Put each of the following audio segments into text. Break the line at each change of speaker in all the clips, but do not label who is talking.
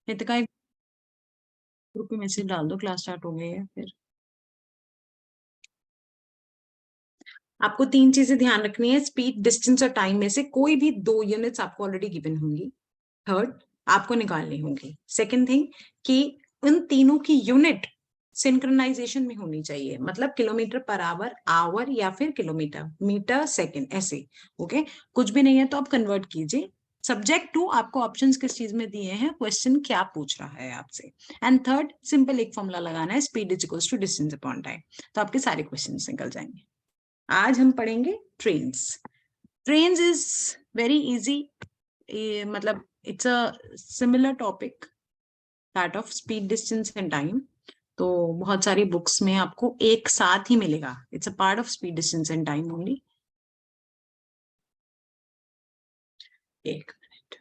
नितिका एक ग्रुप में मैसेज डाल दो, क्लास स्टार्ट हो गई है। फिर आपको 3 चीजें ध्यान रखनी है, स्पीड, डिस्टेंस और टाइम में से कोई भी 2 यूनिट्स आपको ऑलरेडी गिवन होंगी। थर्ड, आपको निकालनी होंगी। सेकेंड थिंग कि उन तीनों की यूनिट सिंक्रोनाइजेशन में होनी चाहिए, मतलब किलोमीटर पर आवर, आवर या फिर किलोमीटर, मीटर, सेकेंड, ऐसे। ओके, कुछ भी नहीं है तो आप कन्वर्ट कीजिए। सब्जेक्ट टू आपको ऑप्शंस किस चीज में दिए हैं, क्वेश्चन क्या पूछ रहा है आपसे। एंड थर्ड, सिंपल एक फॉर्मूला लगाना है, speed is equals to distance upon time, तो आपके सारे क्वेश्चन निकल जाएंगे। आज हम पढ़ेंगे trains. Trains is very easy, मतलब it's a similar topic that of speed, distance and time. तो बहुत सारी बुक्स में आपको एक साथ ही मिलेगा, it's a part of speed, distance and time only. एक मिनट,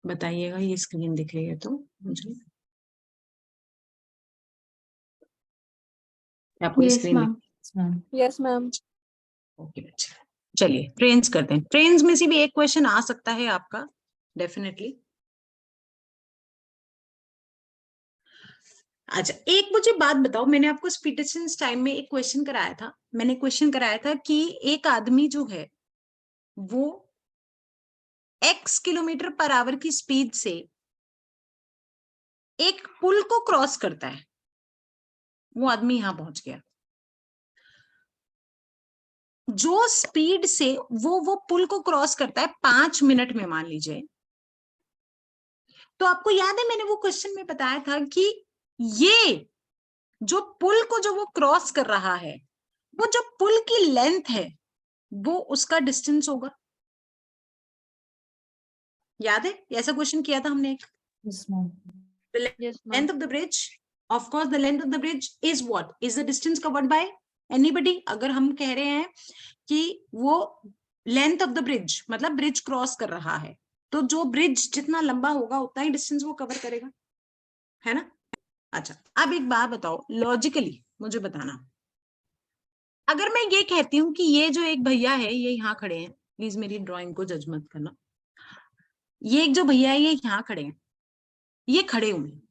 बताइएगा ये स्क्रीन दिख रही है तो मुझे, आपको
yes
screen
ma'am. Yes ma'am.
Okay बच्चे, चलिए ट्रेन्स करते हैं। ट्रेन्स में से भी एक क्वेश्चन आ सकता है आपका, डेफिनेटली। अच्छा, एक मुझे बात बताओ, मैंने आपको स्पीड डिस्टेंस टाइम में एक क्वेश्चन कराया था। मैंने क्वेश्चन कराया था कि एक आदमी जो है वो x किलोमीटर पर आवर की स्पीड से एक पुल को क्रॉस करता है। वो आदमी यहां पहुंच गया, जो स्पीड से वो पुल को क्रॉस करता है 5 मिनट में, मान लीजिए। तो आपको याद है मैंने वो क्वेश्चन में बताया था कि ये जो पुल को जो वो क्रॉस कर रहा है, वो जो पुल की लेंथ है वो उसका डिस्टेंस होगा। याद है, ऐसा क्वेश्चन किया था हमने एक।
Yes ma'am.
The length of the bridge, of course the length of the bridge is what is the distance covered by anybody। अगर हम कह रहे हैं कि वो लेंथ ऑफ द ब्रिज मतलब ब्रिज क्रॉस कर रहा है, तो जो ब्रिज जितना लंबा होगा उतना ही डिस्टेंस वो कवर करेगा, है ना। अच्छा, अब एक बात बताओ, लॉजिकली मुझे बताना, अगर मैं ये कहती हूँ कि ये जो एक भैया है ये यहाँ खड़े हैं, प्लीज मेरी ड्राइंग को जज मत करना, ये एक जो भैया है ये यहाँ खड़े हैं, ये खड़े हुए हैं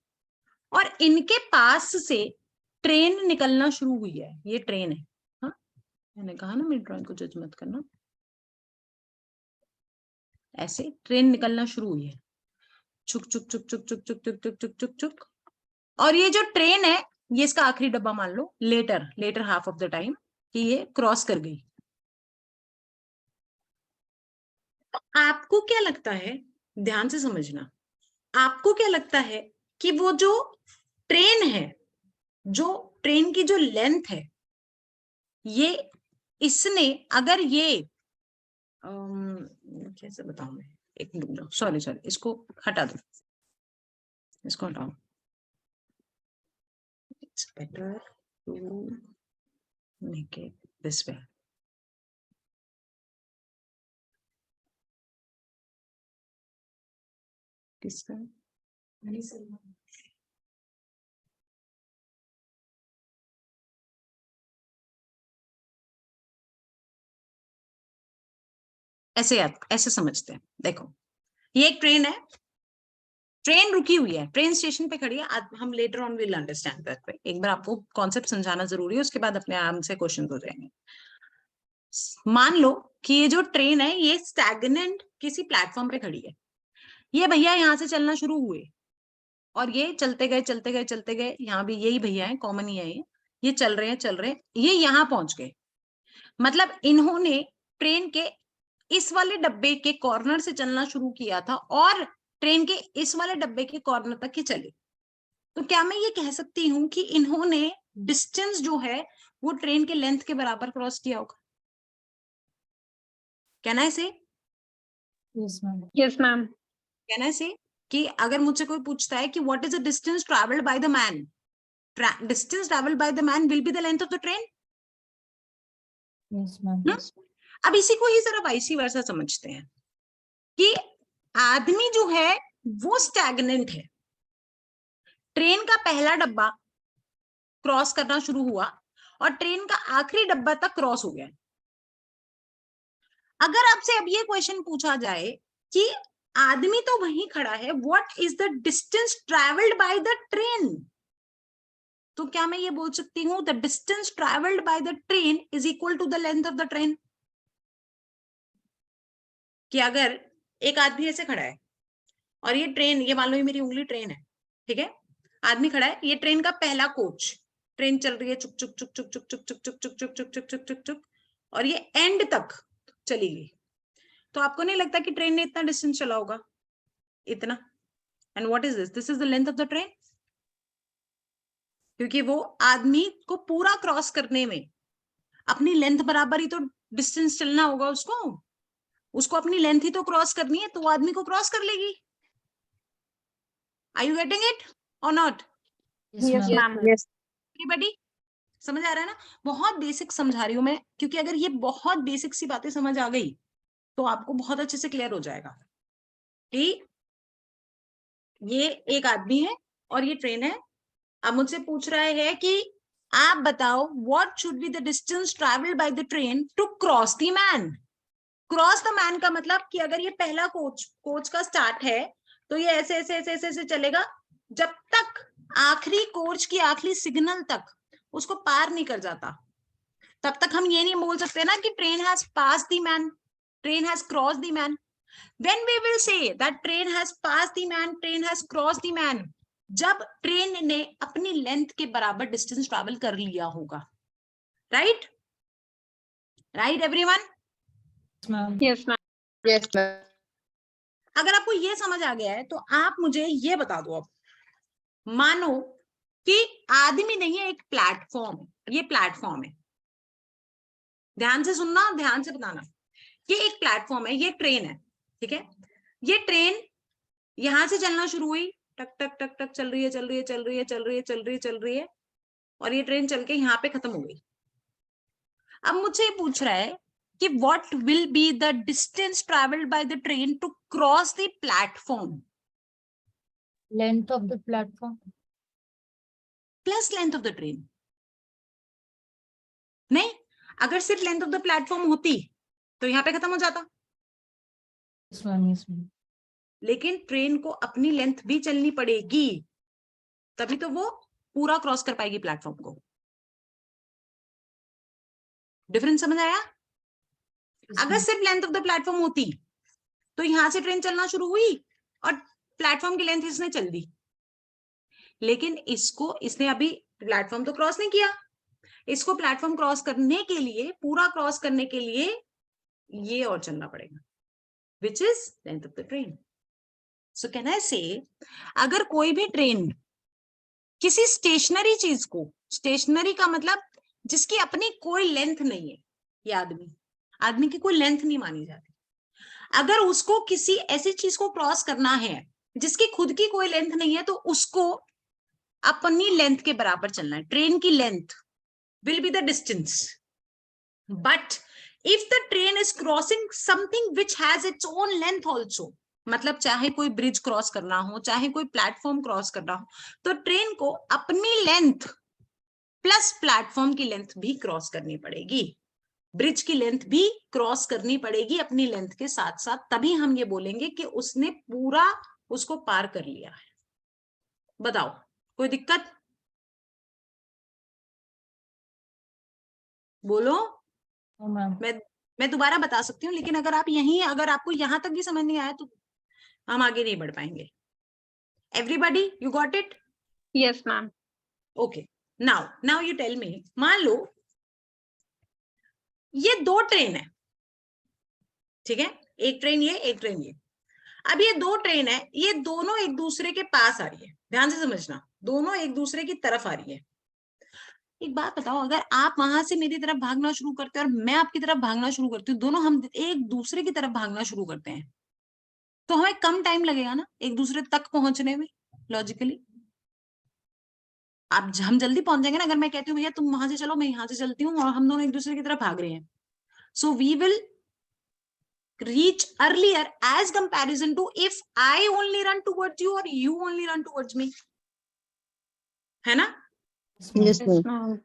और इनके पास से ट्रेन निकलना शुरू हुई है, ये ट्रेन है। हाँ, मैंने कहा ना मेरी ड्राइंग को जज मत करना। ऐसे ट्रेन निकलना शुरू हुई है, चुक चुक चुक चुक चुक चुक चुक चुक चुक चुक चुक। और ये जो ट्रेन है ये इसका आखिरी डब्बा मान लो, latter latter half of the time कि ये क्रॉस कर गई। आपको क्या लगता है, ध्यान से समझना, आपको क्या लगता है कि वो जो ट्रेन है, जो ट्रेन की जो लेंथ है, ये इसने अगर ये कैसे बताऊं मैं, एक मिनट, सॉरी सॉरी, इसको हटा दो, इसको हटाओ। It's better to make it this way. किसका, ऐसे याद, ऐसे समझते हैं। देखो, ये एक ट्रेन है, ट्रेन रुकी हुई है, ट्रेन स्टेशन पे खड़ी है। हम later on will understand that. एक बार आपको कॉन्सेप्ट समझाना जरूरी है, उसके बाद अपने आराम से क्वेश्चन हो जाएंगे। मान लो कि ये जो ट्रेन है ये स्टैग्नेंट किसी प्लेटफॉर्म पे खड़ी है, ये भैया यहाँ से चलना शुरू हुए और ये चलते गए चलते गए चलते गए, यहाँ भी यही भैया है, कॉमन ही है ये चल रहे हैं चल रहे हैं, ये यहाँ पहुंच गए। मतलब इन्होंने ट्रेन के इस वाले डब्बे के कॉर्नर से चलना शुरू किया था और ट्रेन के इस वाले डब्बे के कॉर्नर तक ही चले। तो क्या मैं ये कह सकती हूँ कि इन्होंने डिस्टेंस जो है वो ट्रेन के लेंथ के बराबर क्रॉस किया होगा? कैन आई से?
Yes ma'am. Yes ma'am.
Can I से कि अगर मुझसे कोई पूछता है कि what is the distance travelled by the man, distance travelled by the man will be the length of the train.
Yes ma'am.
अब इसी को ही जरा वाइसी वर्सा समझते हैं कि आदमी जो है वो स्टैग्नेंट है। ट्रेन का पहला डब्बा क्रॉस करना शुरू हुआ और ट्रेन का आखिरी डब्बा तक क्रॉस हो गया। अगर आपसे अब ये क्वेश्चन पूछा जाए कि आदमी तो वहीं खड़ा है, what is the distance travelled by the train, तो क्या मैं ये बोल सकती हूँ the distance travelled by the train is equal to the length of the train? कि अगर एक आदमी ऐसे खड़ा है और ये ट्रेन, ये मान लो ये मेरी उंगली ट्रेन है, ठीक है, आदमी खड़ा है, ये ट्रेन का पहला कोच, ट्रेन चल रही है चुक चुक चुक चुक चुक चुक चुक चुक चुक चुक चुक चुक चुक चुक चुक और ये एंड तक चली गई, तो आपको नहीं लगता कि ट्रेन ने इतना डिस्टेंस चला होगा? इतना। And what is this? This is the length of the train, क्योंकि वो आदमी को पूरा क्रॉस करने में अपनी लेंथ बराबर ही तो डिस्टेंस चलना होगा उसको अपनी लेंथ ही तो क्रॉस करनी है, तो वो आदमी को क्रॉस कर लेगी। आर यू गेटिंग इट और not?
Yes, ma'am.
Yes.
Everybody समझ आ रहा है ना? बहुत बेसिक समझा रही हूँ मैं, क्योंकि अगर ये बहुत बेसिक सी बातें समझ आ गई तो आपको बहुत अच्छे से क्लियर हो जाएगा कि ये एक आदमी है और ये ट्रेन है। अब मुझसे पूछ रहा है कि आप बताओ what should be the distance travelled by the train to cross the man. Cross the man का मतलब कि अगर ये पहला कोच का स्टार्ट है तो ये ऐसे ऐसे ऐसे ऐसे, ऐसे चलेगा जब तक आखिरी कोच की आखिरी सिग्नल तक उसको पार नहीं कर जाता, तब तक हम ये नहीं बोल सकते ना कि train has pass the man, train has cross the man. When we will say that train has passed the man, train has crossed the man, जब ट्रेन ने अपनी लेंथ के बराबर डिस्टेंस ट्रैवल कर लिया होगा। Right? Right everyone?
Yes, ma'am.
Yes, ma'am.
अगर आपको ये समझ आ गया है तो आप मुझे ये बता दो, अब मानो कि आदमी नहीं है, एक प्लेटफॉर्म, ये प्लेटफॉर्म है, ध्यान से सुनना, ध्यान से बताना, ये एक प्लेटफॉर्म है, ये ट्रेन है, ठीक है, ये ट्रेन यहां से चलना शुरू हुई, टक टक टक टक चल रही है चल रही है चल रही है चल रही है चल रही है चल रही है और ये ट्रेन चल के यहाँ पे खत्म हो गई। अब मुझसे ये पूछ रहा है कि what will be the distance travelled by the train to cross the platform?
Length of the platform.
Plus length of the train. नहीं, अगर सिर्फ लेंथ ऑफ द प्लेटफॉर्म होती तो यहाँ पे खत्म हो जाता,
Yes, ma'am. Yes, ma'am.
लेकिन ट्रेन को अपनी लेंथ भी चलनी पड़ेगी, तभी तो वो पूरा क्रॉस कर पाएगी प्लेटफॉर्म को। डिफरेंस समझ आया?
Yes,
अगर
ma'am.
सिर्फ लेंथ ऑफ द प्लेटफॉर्म होती तो यहां से ट्रेन चलना शुरू हुई और प्लेटफॉर्म की लेंथ इसने चल दी, लेकिन इसने अभी प्लेटफॉर्म तो क्रॉस नहीं किया, इसको प्लेटफॉर्म क्रॉस करने के लिए, पूरा क्रॉस करने के लिए ये और चलना पड़ेगा, which is length of the train. So can I से, अगर कोई भी ट्रेन किसी स्टेशनरी चीज को, स्टेशनरी का मतलब जिसकी अपनी कोई लेंथ नहीं है, ये आदमी की कोई लेंथ नहीं मानी जाती, अगर उसको किसी ऐसी चीज को क्रॉस करना है जिसकी खुद की कोई लेंथ नहीं है, तो उसको अपनी लेंथ के बराबर चलना है। ट्रेन की length will be the distance, but if the train is crossing something which has its own length also, मतलब चाहे कोई ब्रिज क्रॉस करना हो, चाहे कोई प्लेटफॉर्म क्रॉस करना हो, तो ट्रेन को अपनी लेंथ प्लस प्लेटफॉर्म की लेंथ भी क्रॉस करनी पड़ेगी, ब्रिज की लेंथ भी क्रॉस करनी पड़ेगी अपनी लेंथ के साथ साथ, तभी हम ये बोलेंगे कि उसने पूरा उसको पार कर लिया है। बताओ, कोई दिक्कत? बोलो।
No, ma'am.
मैं दोबारा बता सकती हूँ, लेकिन अगर आपको यहां तक भी समझ नहीं आया तो हम आगे नहीं बढ़ पाएंगे। Everybody, you got it?
Yes, ma'am.
Okay, now you tell me, मान लो ये दो ट्रेन है, ठीक है, एक ट्रेन ये, एक ट्रेन ये। अब ये दो ट्रेन है, ये दोनों एक दूसरे के पास आ रही है, ध्यान से समझना, दोनों एक दूसरे की तरफ आ रही है। एक बात बताओ, अगर आप वहां से मेरी तरफ भागना शुरू करते हैं और मैं आपकी तरफ भागना शुरू करती हूँ, दोनों हम एक दूसरे की तरफ भागना शुरू करते हैं, तो हमें कम टाइम लगेगा ना एक दूसरे तक पहुंचने में, लॉजिकली। हम जल्दी पहुंच जाएंगे ना, अगर मैं कहती हूँ भैया तुम वहां से चलो, मैं यहाँ से चलती हूँ और हम दोनों एक दूसरे की तरफ भाग रहे हैं, so we will reach earlier as comparison to if I only run towards you or you only run towards me, है ना?
Yes,
Yes,
ma'am.
ma'am.
Yes, ma'am.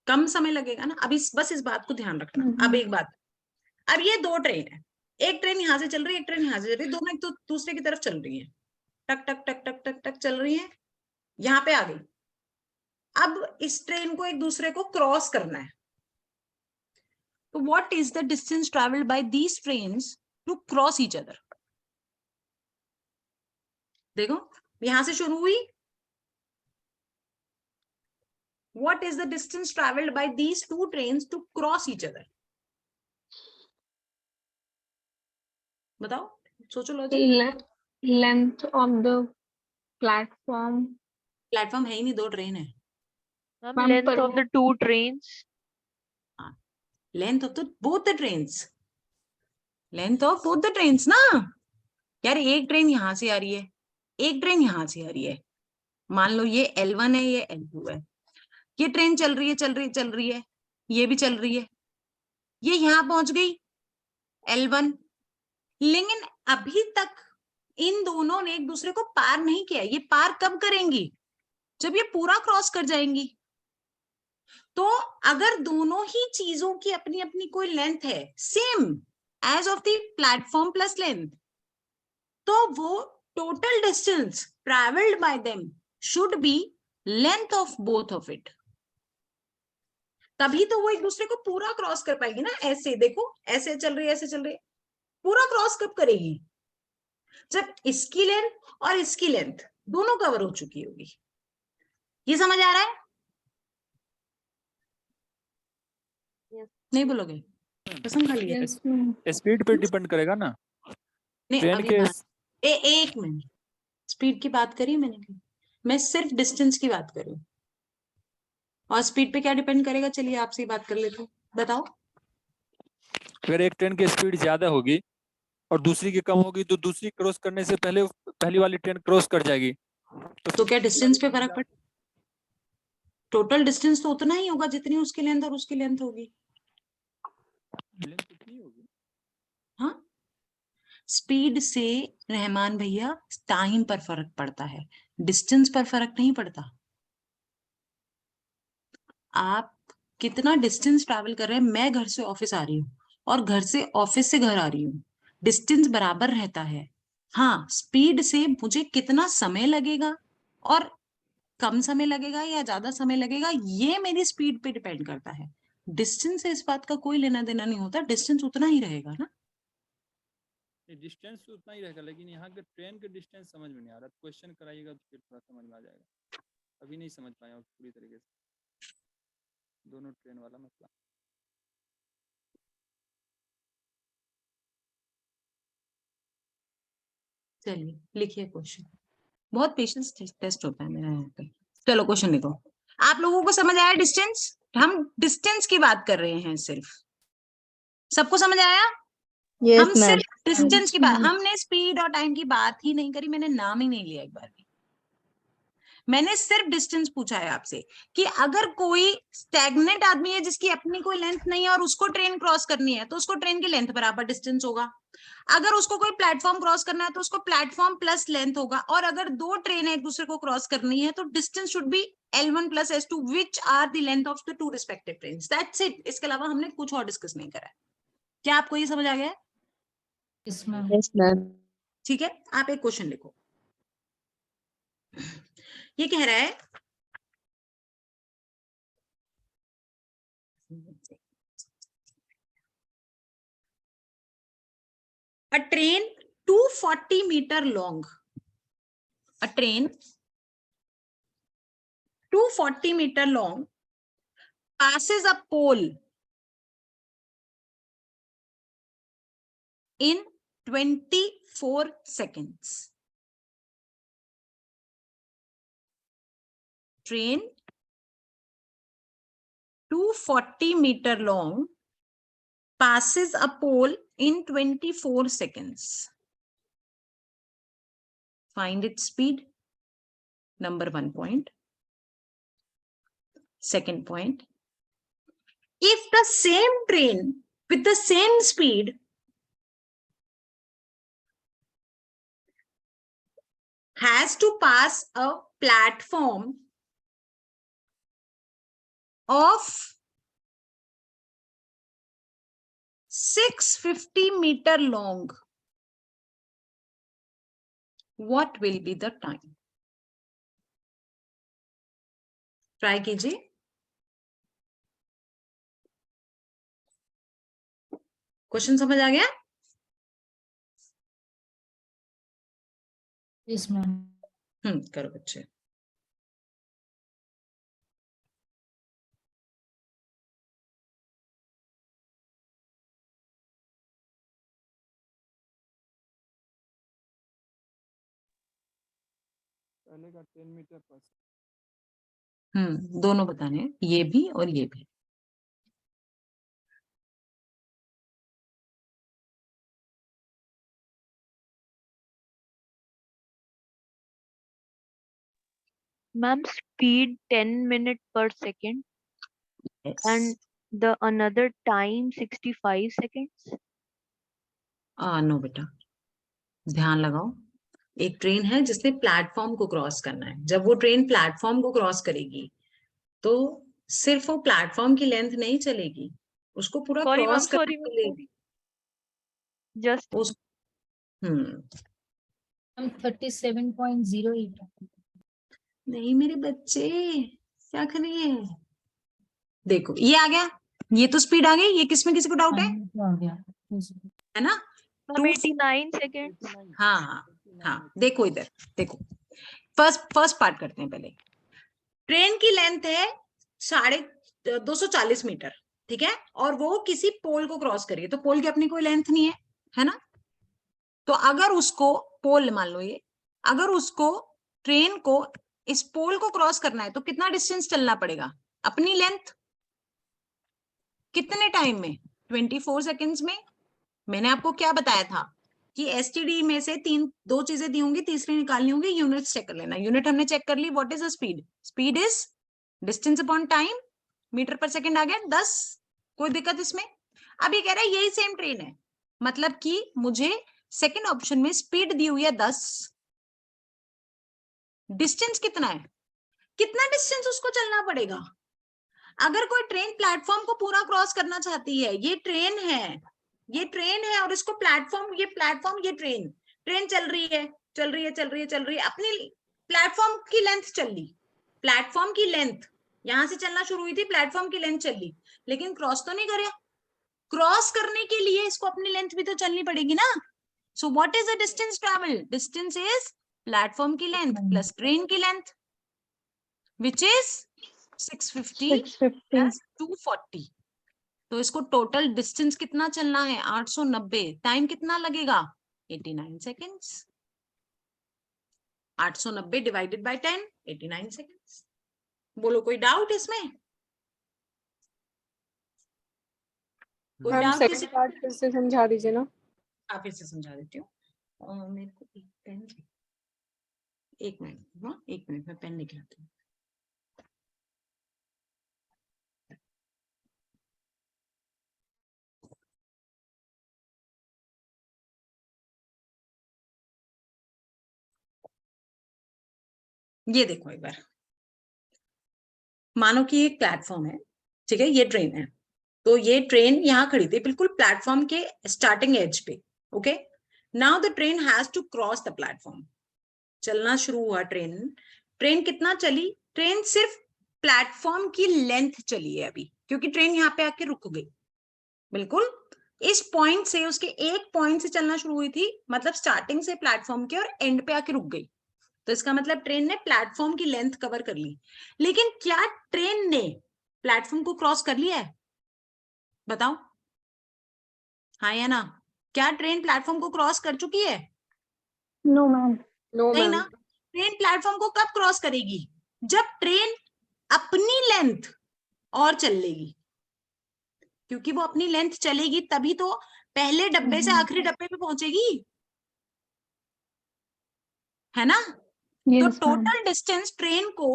कम समय लगेगा ना. अब बस इस बात को ध्यान रखना. अब एक बात, अब ये दो ट्रेन है, एक ट्रेन यहां से चल रही है, एक ट्रेन यहां से चल रही है, दोनों एक तो दूसरे की तरफ चल रही है, टक टक टक टक टक टक चल रही है, यहां पे आ गई. अब इस ट्रेन को एक दूसरे को क्रॉस करना है. तो what is the distance travelled by these trains to cross each other? देखो यहां से शुरू हुई. What is the distance traveled by these two trains to cross each other? बताओ, सोचो logic.
Length of the platform.
Platform है ही नहीं, दो ट्रेन है.
Ma'am,
Ma'am,
length
per-
of the two trains.
Length of the both the trains, length of both the trains ना यार. एक train यहां से आ रही है, एक ट्रेन यहां से आ रही है. मान लो ये L1 है, ये L2 है. ये ट्रेन चल रही है, चल रही है, चल रही है, ये भी चल रही है, ये यहां पहुंच गई L1. लेकिन अभी तक इन दोनों ने एक दूसरे को पार नहीं किया. ये पार कब करेंगी? जब ये पूरा क्रॉस कर जाएंगी. तो अगर दोनों ही चीजों की अपनी अपनी कोई लेंथ है same as of the platform plus length, तो वो total distance travelled by them should be length of both of it. तभी तो वो एक दूसरे को पूरा क्रॉस कर पाएगी ना. ऐसे देखो, ऐसे चल रही है, ऐसे चल रही है. पूरा क्रॉस कब करेगी? जब इसकी लेंथ और इसकी लेंथ दोनों कवर हो चुकी होगी. ये समझ आ रहा है?
Yes.
नहीं बोलोगे? कसम खा लिया.
Yes, ma'am.
स्पीड पे डिपेंड करेगा ना.
नहीं
ट्रेन
अभी
के
बात, एक मिनट. स्पीड की बात करी मैंने, मैं सिर्फ डिस्टेंस की बात करूं. और स्पीड पे क्या डिपेंड करेगा? चलिए आपसे ही बात कर लेते हैं. बताओ.
अगर एक ट्रेन की स्पीड ज्यादा होगी और दूसरी की कम होगी तो दूसरी क्रॉस करने से पहले पहली वाली ट्रेन क्रॉस कर जाएगी.
तो क्या डिस्टेंस पे फर्क पड़ता? टोटल डिस्टेंस तो उतना ही होगा जितनी उसकी लेंथ और उसकी लेंथ होगी.
लेंथ कितनी होगी?
हाँ, स्पीड से रहमान भैया टाइम पर फर्क पड़ता है, डिस्टेंस पर फर्क नहीं पड़ता. आप कितना डिस्टेंस ट्रैवल कर रहे हैं. मैं घर से ऑफिस आ रही हूँ और घर से ऑफिस से घर आ रही हूँ, डिस्टेंस बराबर रहता है. हाँ, स्पीड से मुझे कितना समय लगेगा और कम समय लगेगा या ज्यादा समय लगेगा, ये मेरी स्पीड पे डिपेंड करता है. डिस्टेंस से इस बात का कोई लेना देना नहीं होता. डिस्टेंस उतना ही रहेगा ना.
डिस्टेंस उतना ही रहेगा, लेकिन यहाँ के ट्रेन के डिस्टेंस समझ में नहीं आ रहा. क्वेश्चन कराइएगा तो फिर थोड़ा समझ में आ जाएगा. अभी नहीं समझ पाया पूरी तरीके से दोनों ट्रेन वाला मसला.
चलिए लिखिए क्वेश्चन. बहुत पेशेंस टेस्ट होता है मेरा यहाँ पे. चलो क्वेश्चन लिखो. आप लोगों को समझ आया डिस्टेंस? हम डिस्टेंस की बात कर रहे हैं सिर्फ. सबको समझ आया?
Yes,
हम
ma'am.
सिर्फ डिस्टेंस की बात,
ma'am.
हमने स्पीड और टाइम की बात ही नहीं करी. मैंने नाम ही नहीं लिया एक बार भी. मैंने सिर्फ डिस्टेंस पूछा है आपसे कि अगर कोई स्टैग्नेंट आदमी है जिसकी अपनी कोई लेंथ नहीं है और उसको ट्रेन क्रॉस करनी है तो उसको ट्रेन की लेंथ बराबर डिस्टेंस होगा. अगर उसको कोई प्लेटफॉर्म क्रॉस करना है तो उसको प्लेटफॉर्म प्लस लेंथ होगा. और अगर दो ट्रेन एक दूसरे को क्रॉस करनी है तो distance should be L1 plus S2 which are the length of the two respective trains. That's it. इसके अलावा हमने कुछ और डिस्कस नहीं करा है. क्या आपको ये समझ आ गया है?
Yes, ma'am.
Yes, ma'am.
ठीक है, आप एक क्वेश्चन लिखो. ये कह रहा है a train 240 meter long, a train 240 meter long passes a pole in 24 seconds. Train 240 meter long passes a pole in 24 seconds. Find its speed. Number 1 point. Second point. If the same train with the same speed has to pass a platform of 650 meter long, what will be the time? Try कीजिए. Question समझ आ गया?
Yes, ma'am.
करो बच्चे.
पहले का 10 metre पर
दोनों बताने हैं, ये भी और ये भी.
Ma'am, speed 10 minutes per second
Yes.
and the another time 65 seconds.
No बेटा, ध्यान लगाओ. एक ट्रेन है जिसने प्लेटफॉर्म को क्रॉस करना है. जब वो ट्रेन प्लेटफॉर्म को क्रॉस करेगी तो सिर्फ वो प्लेटफॉर्म की लेंथ नहीं चलेगी, उसको पूरा
Sorry,
क्रॉस
ma'am.
करने
Sorry,
के
ma'am.
लिए
Sorry. Just
उस
I'm 37.08.
नहीं मेरे बच्चे, क्या करेंगे? देखो ये आ गया, ये तो स्पीड आ गई. ये किसमें किसी को डाउट है?
आ गया. Yes.
है ना?
ma'am, 89 seconds.
हाँ हाँ हाँ. देखो इधर, देखो फर्स्ट पार्ट करते हैं पहले. ट्रेन की लेंथ है 240 मीटर, ठीक है, और वो किसी पोल को क्रॉस करिए, तो पोल की अपनी कोई लेंथ नहीं है ना? तो अगर उसको पोल मान लो ये, अगर उसको ट्रेन को इस पोल को क्रॉस करना है तो कितना डिस्टेंस चलना पड़ेगा? अपनी लेंथ. कितने टाइम में? 24 सेकेंड्स में. मैंने आपको क्या बताया था कि एसटीडी में से दो चीजें दी होंगी, तीसरी निकालनी होंगी. यूनिट्स चेक कर लेना. यूनिट हमने चेक कर ली. What is the speed? Speed is distance upon time. Metre पर सेकेंड आ गया 10. कोई दिक्कत इसमें? अब ये कह रहा है यही सेम ट्रेन है, मतलब कि मुझे सेकेंड ऑप्शन में स्पीड दी हुई है 10. डिस्टेंस कितना है? कितना डिस्टेंस उसको चलना पड़ेगा? अगर कोई ट्रेन प्लेटफॉर्म को पूरा क्रॉस करना चाहती है, ये ट्रेन है, ये ट्रेन है और इसको प्लेटफॉर्म, ये प्लेटफॉर्म, ये ट्रेन, ट्रेन चल रही है, चल रही है, चल रही है, चल रही है, अपनी प्लेटफॉर्म की लेंथ चल ली. प्लेटफॉर्म की लेंथ यहां से चलना शुरू हुई थी, प्लेटफॉर्म की लेंथ चल ली, लेकिन क्रॉस तो नहीं करे. क्रॉस करने के लिए इसको अपनी लेंथ भी तो चलनी पड़ेगी ना. So what is the distance travel? Distance is platform की लेंथ प्लस ट्रेन की लेंथ, विच इज 650 प्लस 240. तो इसको टोटल डिस्टेंस कितना चलना है? 890. टाइम कितना लगेगा? 89 सेकेंड्स. 890 divided by 10, 89 seconds. बोलो कोई डाउट इसमें? कोई
मैम
डाउट?
सेकंड पार्ट फिर से समझा दीजिए ना.
आप फिर से समझा देती हूँ. मेरे को एक पेन, एक मिनट. हाँ, एक मिनट में पेन निकलाती हूँ. ये देखो एक बार, मानो कि एक प्लेटफॉर्म है, ठीक है, ये ट्रेन है. तो ये ट्रेन यहाँ खड़ी थी बिल्कुल प्लेटफॉर्म के स्टार्टिंग एज पे. Okay, now the train has to cross the platform. चलना शुरू हुआ ट्रेन. ट्रेन कितना चली? ट्रेन सिर्फ प्लेटफॉर्म की लेंथ चली है अभी, क्योंकि ट्रेन यहाँ पे आके रुक गई. बिल्कुल इस पॉइंट से, उसके एक पॉइंट से चलना शुरू हुई थी, मतलब स्टार्टिंग से प्लेटफॉर्म के, और एंड पे आके रुक गई. तो इसका मतलब ट्रेन ने प्लेटफॉर्म की लेंथ कवर कर ली. लेकिन क्या ट्रेन ने प्लेटफॉर्म को क्रॉस कर लिया है? बताओ, हाँ या ना? क्या ट्रेन प्लेटफॉर्म को क्रॉस कर चुकी है?
No, ma'am.
नो
नहीं
मैम.
ना. ट्रेन प्लेटफॉर्म को कब क्रॉस करेगी? जब ट्रेन अपनी लेंथ और चल लेगी, क्योंकि वो अपनी लेंथ चलेगी तभी तो पहले डब्बे से आखिरी डब्बे पे पहुंचेगी, है ना? तो टोटल डिस्टेंस ट्रेन को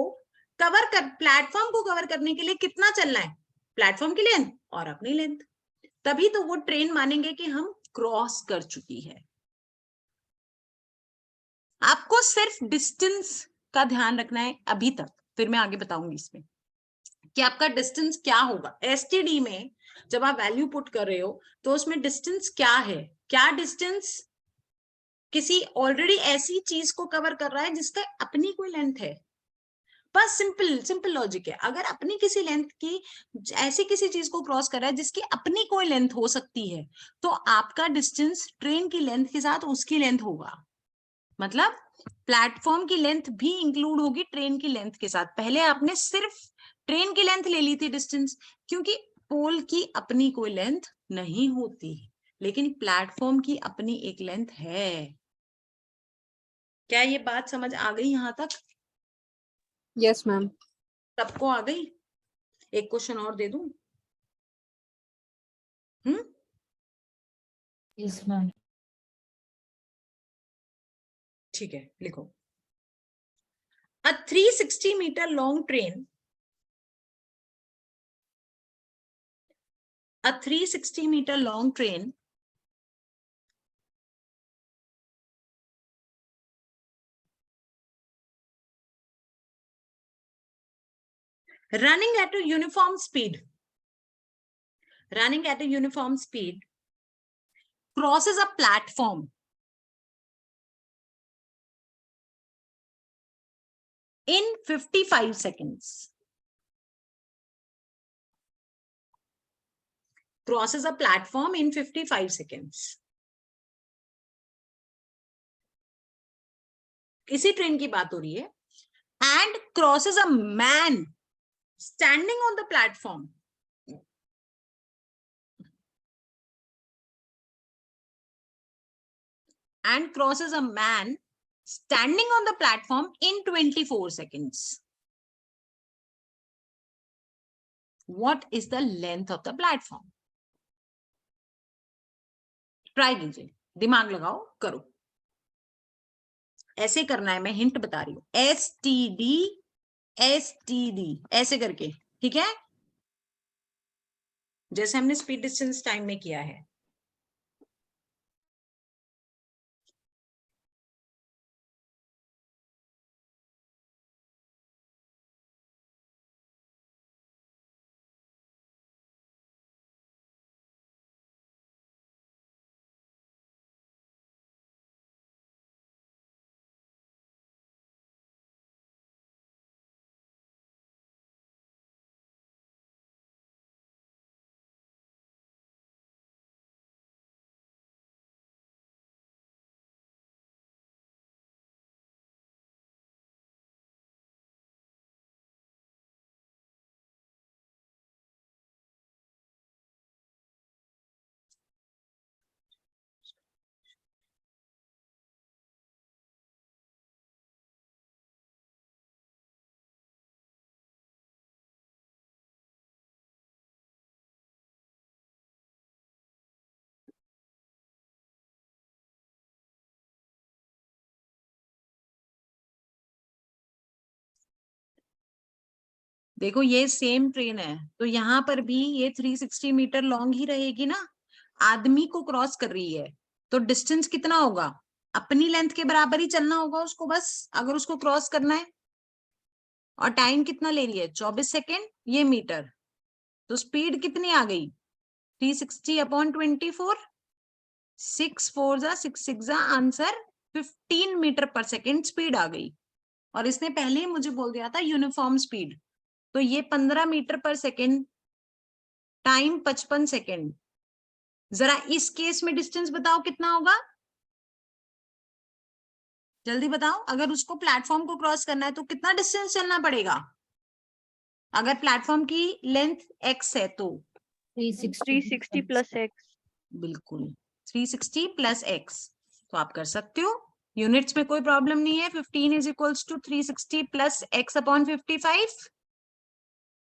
कवर कर, प्लेटफॉर्म को कवर करने के लिए कितना चलना है? प्लेटफॉर्म की लेंथ और अपनी लेंथ. तभी तो वो ट्रेन मानेंगे कि हम क्रॉस कर चुकी है. आपको सिर्फ डिस्टेंस का ध्यान रखना है अभी तक, फिर मैं आगे बताऊंगी इसमें कि आपका डिस्टेंस क्या होगा। एसटीडी में जब आप वैल्यू पुट कर रहे हो तो उसमें डिस्टेंस क्या है, क्या डिस्टेंस किसी ऑलरेडी ऐसी चीज को कवर कर रहा है जिसका अपनी कोई लेंथ है। बस सिंपल लॉजिक है। अगर अपनी किसी लेंथ की ऐसी किसी चीज को क्रॉस कर रहा है जिसकी अपनी कोई लेंथ हो सकती है, तो आपका डिस्टेंस ट्रेन की लेंथ के साथ उसकी लेंथ होगा। मतलब प्लेटफॉर्म की लेंथ भी इंक्लूड होगी ट्रेन की लेंथ के साथ। पहले आपने सिर्फ ट्रेन की लेंथ ले ली थी डिस्टेंस, क्योंकि पोल की अपनी कोई लेंथ नहीं होती, लेकिन प्लेटफॉर्म की अपनी एक लेंथ है। क्या ये बात समझ आ गई यहां तक?
Yes ma'am.
सबको आ गई? एक क्वेश्चन और दे दूं?
Yes, ma'am.
ठीक है, लिखो। A 360 meter long train, a 360 meter long train running at a uniform speed, crosses a platform in 55 seconds. Crosses a platform in 55 seconds. इसी ट्रेन की बात हो रही है। And crosses a man standing on the platform and crosses a man standing on the platform in 24 seconds. What is the length of the platform? Try कीजिए, दिमाग लगाओ, करो। ऐसे करना है, मैं हिंट बता रही हूं। एसटीडी ऐसे करके, ठीक है, जैसे हमने स्पीड डिस्टेंस टाइम में किया है। देखो ये सेम ट्रेन है, तो यहाँ पर भी ये 360 मीटर लॉन्ग ही रहेगी ना। आदमी को क्रॉस कर रही है, तो डिस्टेंस कितना होगा? अपनी लेंथ के बराबर ही चलना होगा उसको, बस अगर उसको क्रॉस करना है। और टाइम कितना ले रही है? 24 सेकेंड, ये मीटर। तो स्पीड कितनी आ गई? 360/24, 6 4 जा 6 6 जा, आंसर 15 मीटर पर सेकेंड स्पीड आ गई। और इसने पहले ही मुझे बोल दिया था यूनिफॉर्म स्पीड, तो ये 15 मीटर पर सेकेंड, टाइम 55 सेकेंड। जरा इस केस में डिस्टेंस बताओ कितना होगा, जल्दी बताओ। अगर उसको प्लेटफॉर्म को क्रॉस करना है तो कितना डिस्टेंस चलना पड़ेगा? अगर प्लेटफॉर्म की लेंथ x है तो
360 plus x.
बिल्कुल 360 प्लस x, तो आप कर सकते हो। यूनिट्स में कोई प्रॉब्लम नहीं है। 15 is equals to 360 plus x upon 55,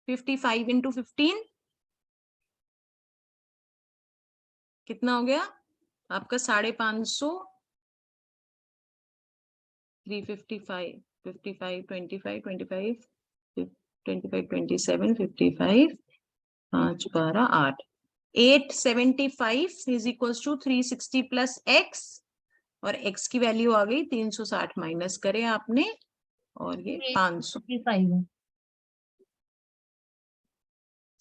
55 into 15 कितना हो गया आपका? 550, 355, 55, 25, 25, 25, 27, 55, 5 12 8, 875 is equals to 360 plus x और x की वैल्यू आ गई 360 माइनस करे आपने और ये 500,
55 है।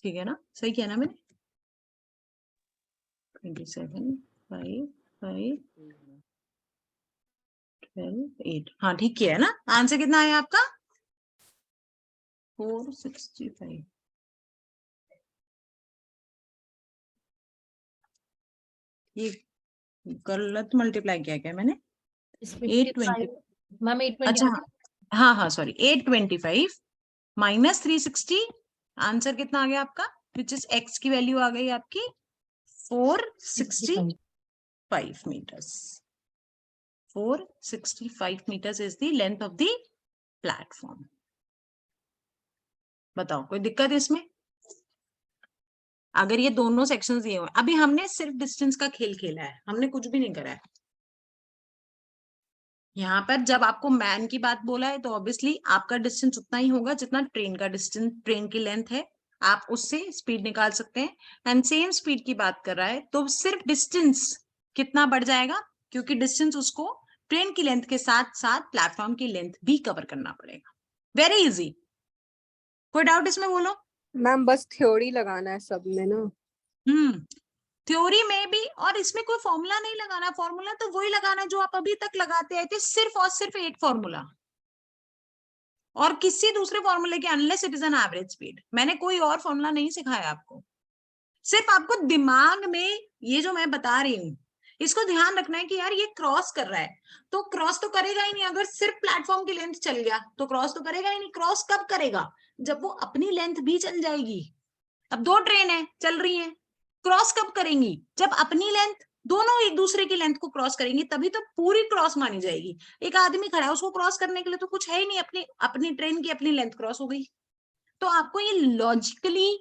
ठीक है ना, सही किया ना मैंने? 27 5 5 12 8, हाँ ठीक किया है ना? आंसर कितना आया आपका? 465। ये गलत मल्टीप्लाई किया क्या मैंने? 820,
मैम 825
अच्छा हाँ सॉरी 825 माइनस 360, आंसर कितना आ गया आपका? विच इज x की वैल्यू आ गई आपकी 465 meters. 465 meters is the length of the platform. बताओ कोई दिक्कत है इसमें? अगर ये दोनों सेक्शंस दिए हुए, अभी हमने सिर्फ डिस्टेंस का खेल खेला है, हमने कुछ भी नहीं करा है। यहाँ पर जब आपको मैन की बात बोला है तो ऑब्वियसली आपका डिस्टेंस उतना ही होगा जितना ट्रेन का डिस्टेंस, ट्रेन की लेंथ है, आप उससे स्पीड निकाल सकते हैं। एंड सेम स्पीड की बात कर रहा है तो सिर्फ डिस्टेंस कितना बढ़ जाएगा, क्योंकि डिस्टेंस उसको ट्रेन की लेंथ के साथ साथ प्लेटफॉर्म की लेंथ भी कवर करना पड़ेगा। वेरी इजी, कोई डाउट इसमें बोलो?
मैम बस थ्योरी लगाना है सब में ना।
थ्योरी में भी, और इसमें कोई फॉर्मूला नहीं लगाना, फॉर्मूला तो वही लगाना जो आप अभी तक लगाते आए थे, सिर्फ और सिर्फ एक फॉर्मूला और किसी दूसरे फॉर्मूले के, unless it is an average speed. मैंने कोई और फॉर्मूला नहीं सिखाया आपको, सिर्फ आपको दिमाग में ये जो मैं बता रही हूँ इसको ध्यान रखना है कि यार ये क्रॉस कर रहा है, तो क्रॉस तो करेगा ही नहीं। अगर सिर्फ प्लेटफॉर्म की लेंथ चल गया तो क्रॉस तो करेगा ही नहीं। क्रॉस कब करेगा? जब वो अपनी लेंथ भी चल जाएगी। अब दो ट्रेन है चल रही है, क्रॉस कब करेंगी? जब अपनी लेंथ, दोनों एक दूसरे की लेंथ को क्रॉस करेंगी, तभी तो पूरी क्रॉस मानी जाएगी। एक आदमी खड़ा है, उसको क्रॉस करने के लिए तो कुछ है ही नहीं, अपनी ट्रेन की अपनी लेंथ क्रॉस हो गई। तो आपको ये लॉजिकली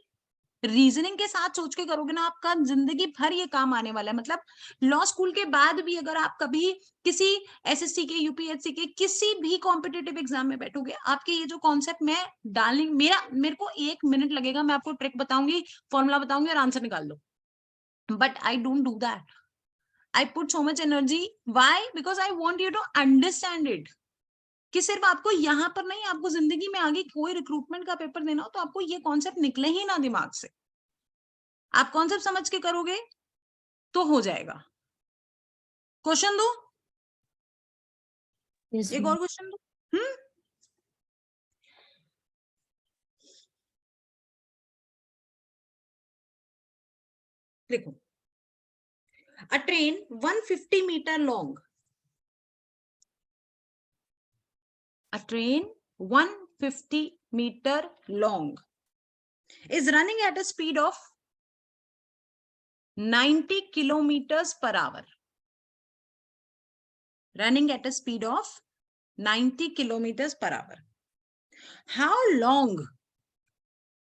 रीजनिंग के साथ सोच के करोगे ना, आपका जिंदगी भर ये काम आने वाला है। मतलब लॉ स्कूल के बाद भी अगर आप कभी किसी एसएससी के, यूपीएससी के किसी भी कॉम्पिटिटिव एग्जाम में बैठोगे, आपके ये जो कॉन्सेप्ट मैं डालने, मेरे को 1 मिनट लगेगा, मैं आपको ट्रिक बताऊंगी, फॉर्मूला बताऊंगी और आंसर निकाल लो। But I don't do that, I put so much energy. Why? Because I want you to understand it, कि सिर्फ आपको यहाँ पर नहीं, आपको जिंदगी में आगे कोई रिक्रूटमेंट का पेपर देना हो तो आपको ये कॉन्सेप्ट निकले ही ना दिमाग से। आप कॉन्सेप्ट समझ के करोगे तो हो जाएगा। क्वेश्चन दो, एक और क्वेश्चन दो। देखो, a train 150 meter long, a train 150 meter long is running at a speed of 90 kilometers per hour, running at a speed of 90 kilometers per hour. How long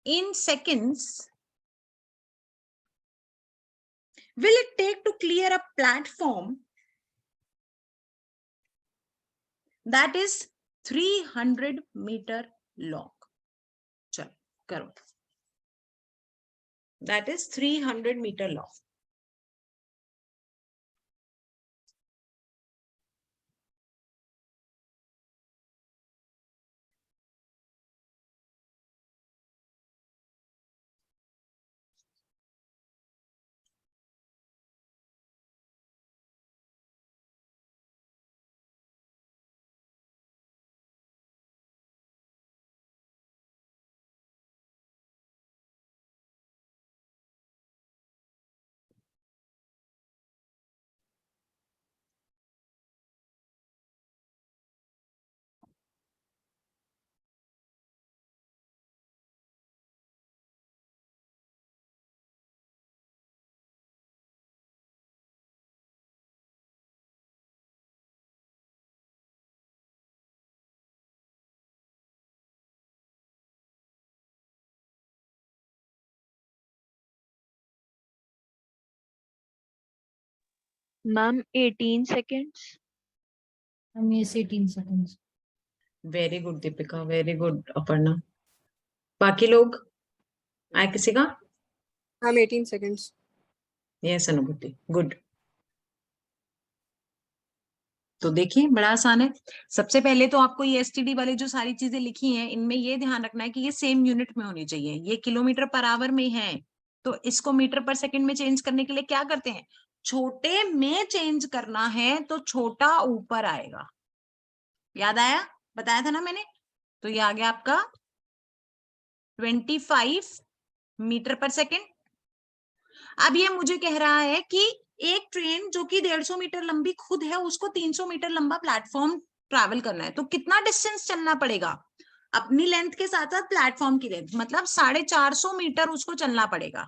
in seconds will it take to clear a platform that is 300 meter long? चलो करो, that is 300 meter long.
Ma'am, 18 seconds.
हम ये 18 seconds.
Very good Deepika, very good Aparna. बाकी लोग आए किसी का?
Ma'am 18 seconds.
Yes अनुभूति, गुड। तो देखिए बड़ा आसान है। सबसे पहले तो आपको ये एसटीडी वाले जो सारी चीजें लिखी हैं इनमें ये ध्यान रखना है कि ये सेम यूनिट में होनी चाहिए। ये किलोमीटर पर आवर में है तो इसको मीटर पर सेकंड में चेंज करने के लिए क्या करते हैं, छोटे में चेंज करना है तो छोटा ऊपर आएगा। याद आया, बताया था ना मैंने। तो ये आ गया आपका 25 मीटर पर सेकंड। अब ये मुझे कह रहा है कि एक ट्रेन जो कि 150 मीटर लंबी खुद है उसको 300 मीटर लंबा प्लेटफॉर्म ट्रैवल करना है, तो कितना डिस्टेंस चलना पड़ेगा, अपनी लेंथ के साथ साथ प्लेटफॉर्म की लेंथ, मतलब 450 मीटर उसको चलना पड़ेगा।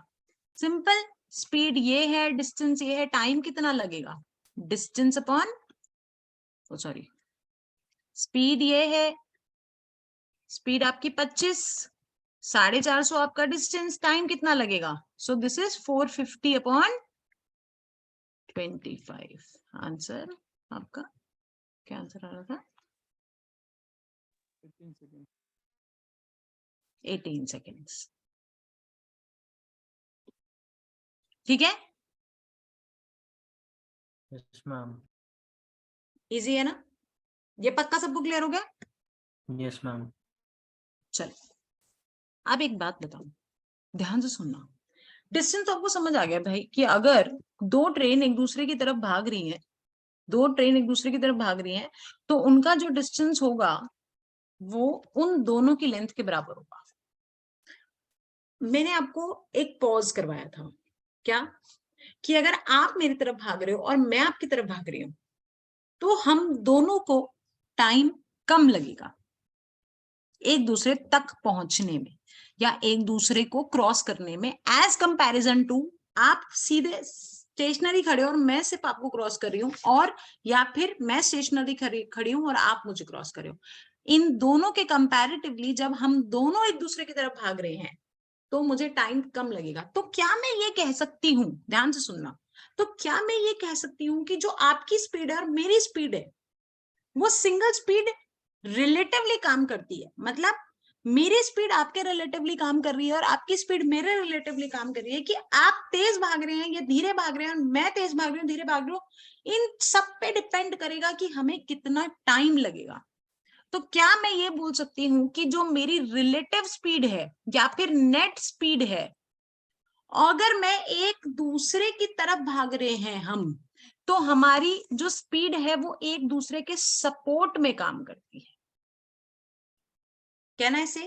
सिंपल, स्पीड ये है, डिस्टेंस ये है, टाइम कितना लगेगा, डिस्टेंस अपॉन सॉरी स्पीड ये है, स्पीड आपकी 25, 450 आपका डिस्टेंस, टाइम कितना लगेगा, so this is 450 upon 25। Answer आपका क्या आंसर आ रहा था,
18 सेकंड।
18 सेकेंड्स। ठीक है,
यस मैम।
इजी है ना, ये पक्का सबको क्लियर हो गया।
Yes ma'am.
चलो अब एक बात बताओ, ध्यान से सुनना। डिस्टेंस तो आपको समझ आ गया भाई कि अगर दो ट्रेन एक दूसरे की तरफ भाग रही हैं, दो ट्रेन एक दूसरे की तरफ भाग रही हैं तो उनका जो डिस्टेंस होगा वो उन दोनों की लेंथ के बराबर होगा। मैंने आपको एक पॉज करवाया था, क्या कि अगर आप मेरी तरफ भाग रहे हो और मैं आपकी तरफ भाग रही हूं तो हम दोनों को टाइम कम लगेगा एक दूसरे तक पहुंचने में या एक दूसरे को क्रॉस करने में, एज कंपैरिजन टू आप सीधे स्टेशनरी खड़े हो और मैं सिर्फ आपको क्रॉस कर रही हूँ, और या फिर मैं स्टेशनरी खड़ी हूं और आप मुझे क्रॉस कर रहे हो। इन दोनों के कंपैरेटिवली जब हम दोनों एक दूसरे की तरफ भाग रहे हैं तो मुझे टाइम कम लगेगा। तो क्या मैं ये कह सकती हूँ, ध्यान से सुनना, तो क्या मैं ये कह सकती हूँ कि जो आपकी स्पीड है और मेरी स्पीड है वो सिंगल स्पीड रिलेटिवली काम करती है, मतलब मेरी स्पीड आपके रिलेटिवली काम कर रही है और आपकी स्पीड मेरे रिलेटिवली काम कर रही है, कि आप तेज भाग रहे हैं या धीरे भाग रहे हैं और मैं तेज भाग रही हूँ धीरे भाग रही हूँ, इन सब पे डिपेंड करेगा कि हमें कितना टाइम लगेगा। तो क्या मैं ये बोल सकती हूँ कि जो मेरी रिलेटिव स्पीड है या फिर नेट स्पीड है, अगर मैं एक दूसरे की तरफ भाग रहे हैं हम, तो हमारी जो स्पीड है वो एक दूसरे के सपोर्ट में काम करती है। क्या ना ऐसे,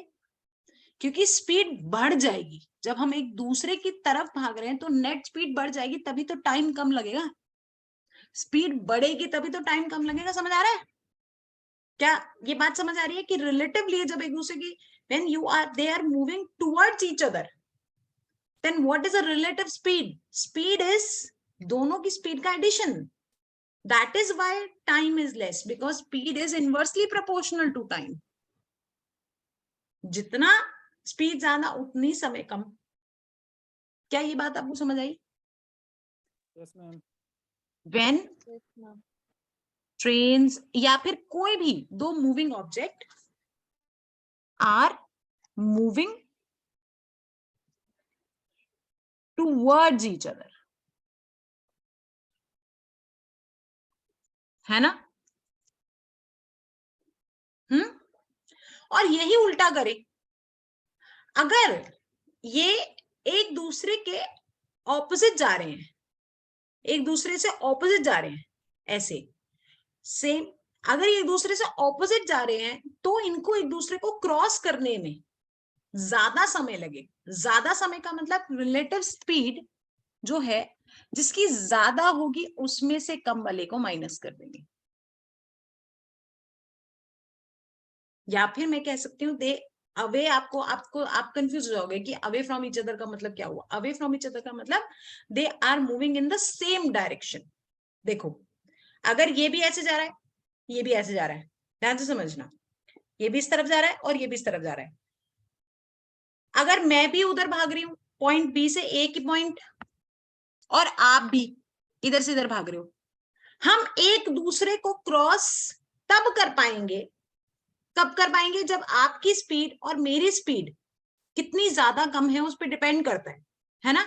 क्योंकि स्पीड बढ़ जाएगी जब हम एक दूसरे की तरफ भाग रहे हैं तो नेट स्पीड बढ़ जाएगी, तभी तो टाइम कम लगेगा। स्पीड बढ़ेगी तभी तो टाइम कम लगेगा। समझ आ रहा है क्या, ये बात समझ आ रही है कि रिलेटिवली जब एक दूसरे की when they are moving towards each other, then what is a relative speed? Speed is दोनों की स्पीड का addition. That is why time is less, because speed is inversely proportional to time. जितना speed ज्यादा उतनी समय कम। क्या ये बात आपको समझ आई?
Yes ma'am.
When trains या फिर कोई भी दो moving object are moving towards each other, है ना? और यही उल्टा करे, अगर ये एक दूसरे के ऑपोजिट जा रहे हैं, एक दूसरे से ऑपोजिट जा रहे हैं, ऐसे सेम, अगर ये एक दूसरे से ऑपोजिट जा रहे हैं तो इनको एक दूसरे को क्रॉस करने में ज्यादा समय लगे। ज्यादा समय का मतलब रिलेटिव स्पीड जो है जिसकी ज्यादा होगी उसमें से कम वाले को माइनस कर देंगे। या फिर मैं कह सकती हूँ दे अवे, आप कंफ्यूज हो जाओगे कि अवे फ्रॉम ईच अदर का मतलब क्या हुआ। अवे फ्रॉम ईच अदर का मतलब they are moving in the same direction. देखो अगर ये भी ऐसे जा रहा है, ये भी ऐसे जा रहा है, ध्यान से समझना, ये भी इस तरफ जा रहा है और ये भी इस तरफ जा रहा है। अगर मैं भी उधर भाग रही हूँ पॉइंट बी से ए की पॉइंट, और आप भी इधर से इधर भाग रहे हो, हम एक दूसरे को क्रॉस तब कर पाएंगे, कब कर पाएंगे, जब आपकी स्पीड और मेरी स्पीड कितनी ज्यादा कम है उस पर डिपेंड करता है ना।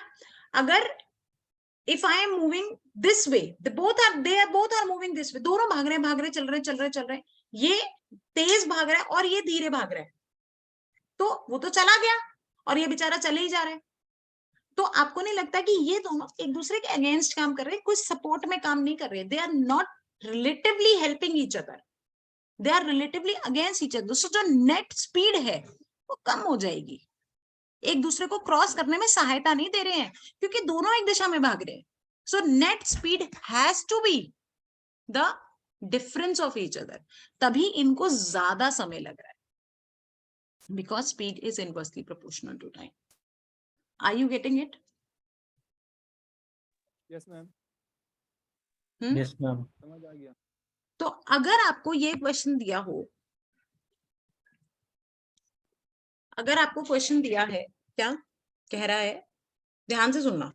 अगर if I am moving this way, they are both are moving this way, दोनों भाग रहे चल रहे, ये तेज भाग रहा है और ये धीरे भाग रहा है, तो वो तो चला गया और ये बेचारा चले ही जा रहा है। तो आपको नहीं लगता कि ये दोनों एक दूसरे के अगेंस्ट काम कर रहे हैं, कुछ सपोर्ट में काम नहीं कर रहे, they are not relatively helping each other, they are relatively against each other. So जो नेट स्पीड है वो कम हो जाएगी, एक दूसरे को क्रॉस करने में सहायता नहीं दे रहे हैं क्योंकि दोनों एक दिशा में भाग रहे हैं। So net speed has to be the difference of each other, तभी इनको ज्यादा समय लग रहा है, because speed is inversely proportional to time. Are you getting it?
Yes ma'am,
Yes, ma'am.
समझ आ गया।
तो अगर आपको ये क्वेश्चन दिया हो, अगर आपको क्वेश्चन दिया है, क्या कह रहा है, ध्यान से सुनना,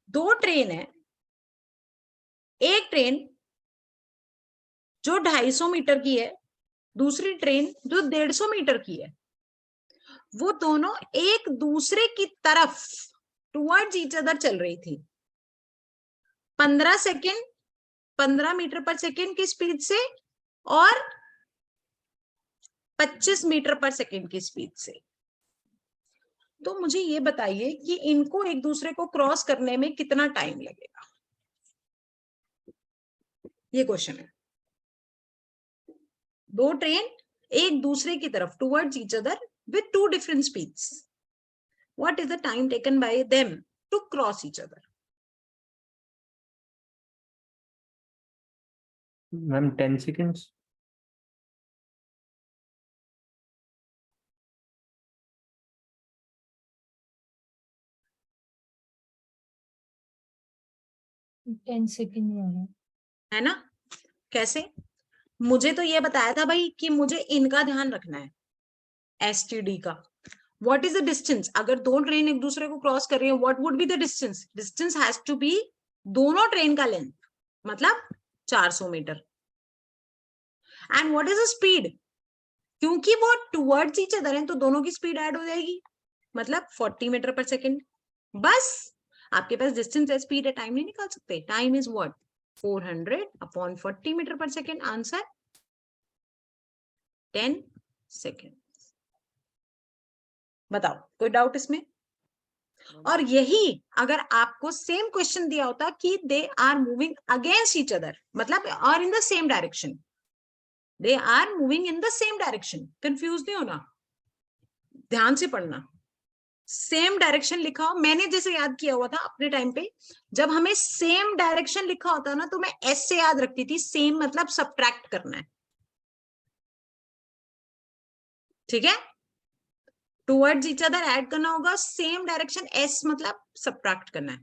दो ट्रेन है, एक ट्रेन जो 250 मीटर की है, दूसरी ट्रेन जो 150 मीटर की है, वो दोनों एक दूसरे की तरफ टुवर्ड्स ईच अदर चल रही थी 15 मीटर पर सेकेंड की स्पीड से और 25 मीटर पर सेकेंड की स्पीड से। तो मुझे ये बताइए कि इनको एक दूसरे को क्रॉस करने में कितना टाइम लगेगा, ये क्वेश्चन है। दो ट्रेन एक दूसरे की तरफ towards each other with two different speeds, what is the time taken by them to cross each other?
Ma'am, 10 seconds.
Ten second ही आ रहा है।
है ना? कैसे? मुझे तो ये बताया था भाई कि मुझे इनका ध्यान रखना है, STD का। What is the distance? अगर दो ट्रेन एक दूसरे को क्रॉस कर रही है, what would be the distance? Distance has to be दोनों ट्रेन का लेंथ, मतलब 400 metre. And what is the speed? क्योंकि वो टुवर्ड्स ईच अदर है तो दोनों की स्पीड ऐड हो जाएगी, मतलब 40 मीटर पर सेकेंड। बस आपके पास डिस्टेंस है, स्पीड है, टाइम नहीं निकाल सकते। Time is what? 400 upon 40 metre पर सेकेंड, आंसर 10 सेकेंड। बताओ, कोई डाउट इसमें? और यही अगर आपको सेम क्वेश्चन दिया होता कि they are moving against each other, मतलब और in the same direction, they are moving in the same direction, confuse नहीं होना, ध्यान से पढ़ना। सेम डायरेक्शन लिखा हो, मैंने जैसे याद किया हुआ था अपने टाइम पे, जब हमें सेम डायरेक्शन लिखा होता ना तो मैं एस से याद रखती थी, सेम मतलब सबट्रैक्ट करना है, ठीक है? टुवर्ड्स ईच अदर ऐड करना होगा, सेम डायरेक्शन एस मतलब सबट्रैक्ट करना है।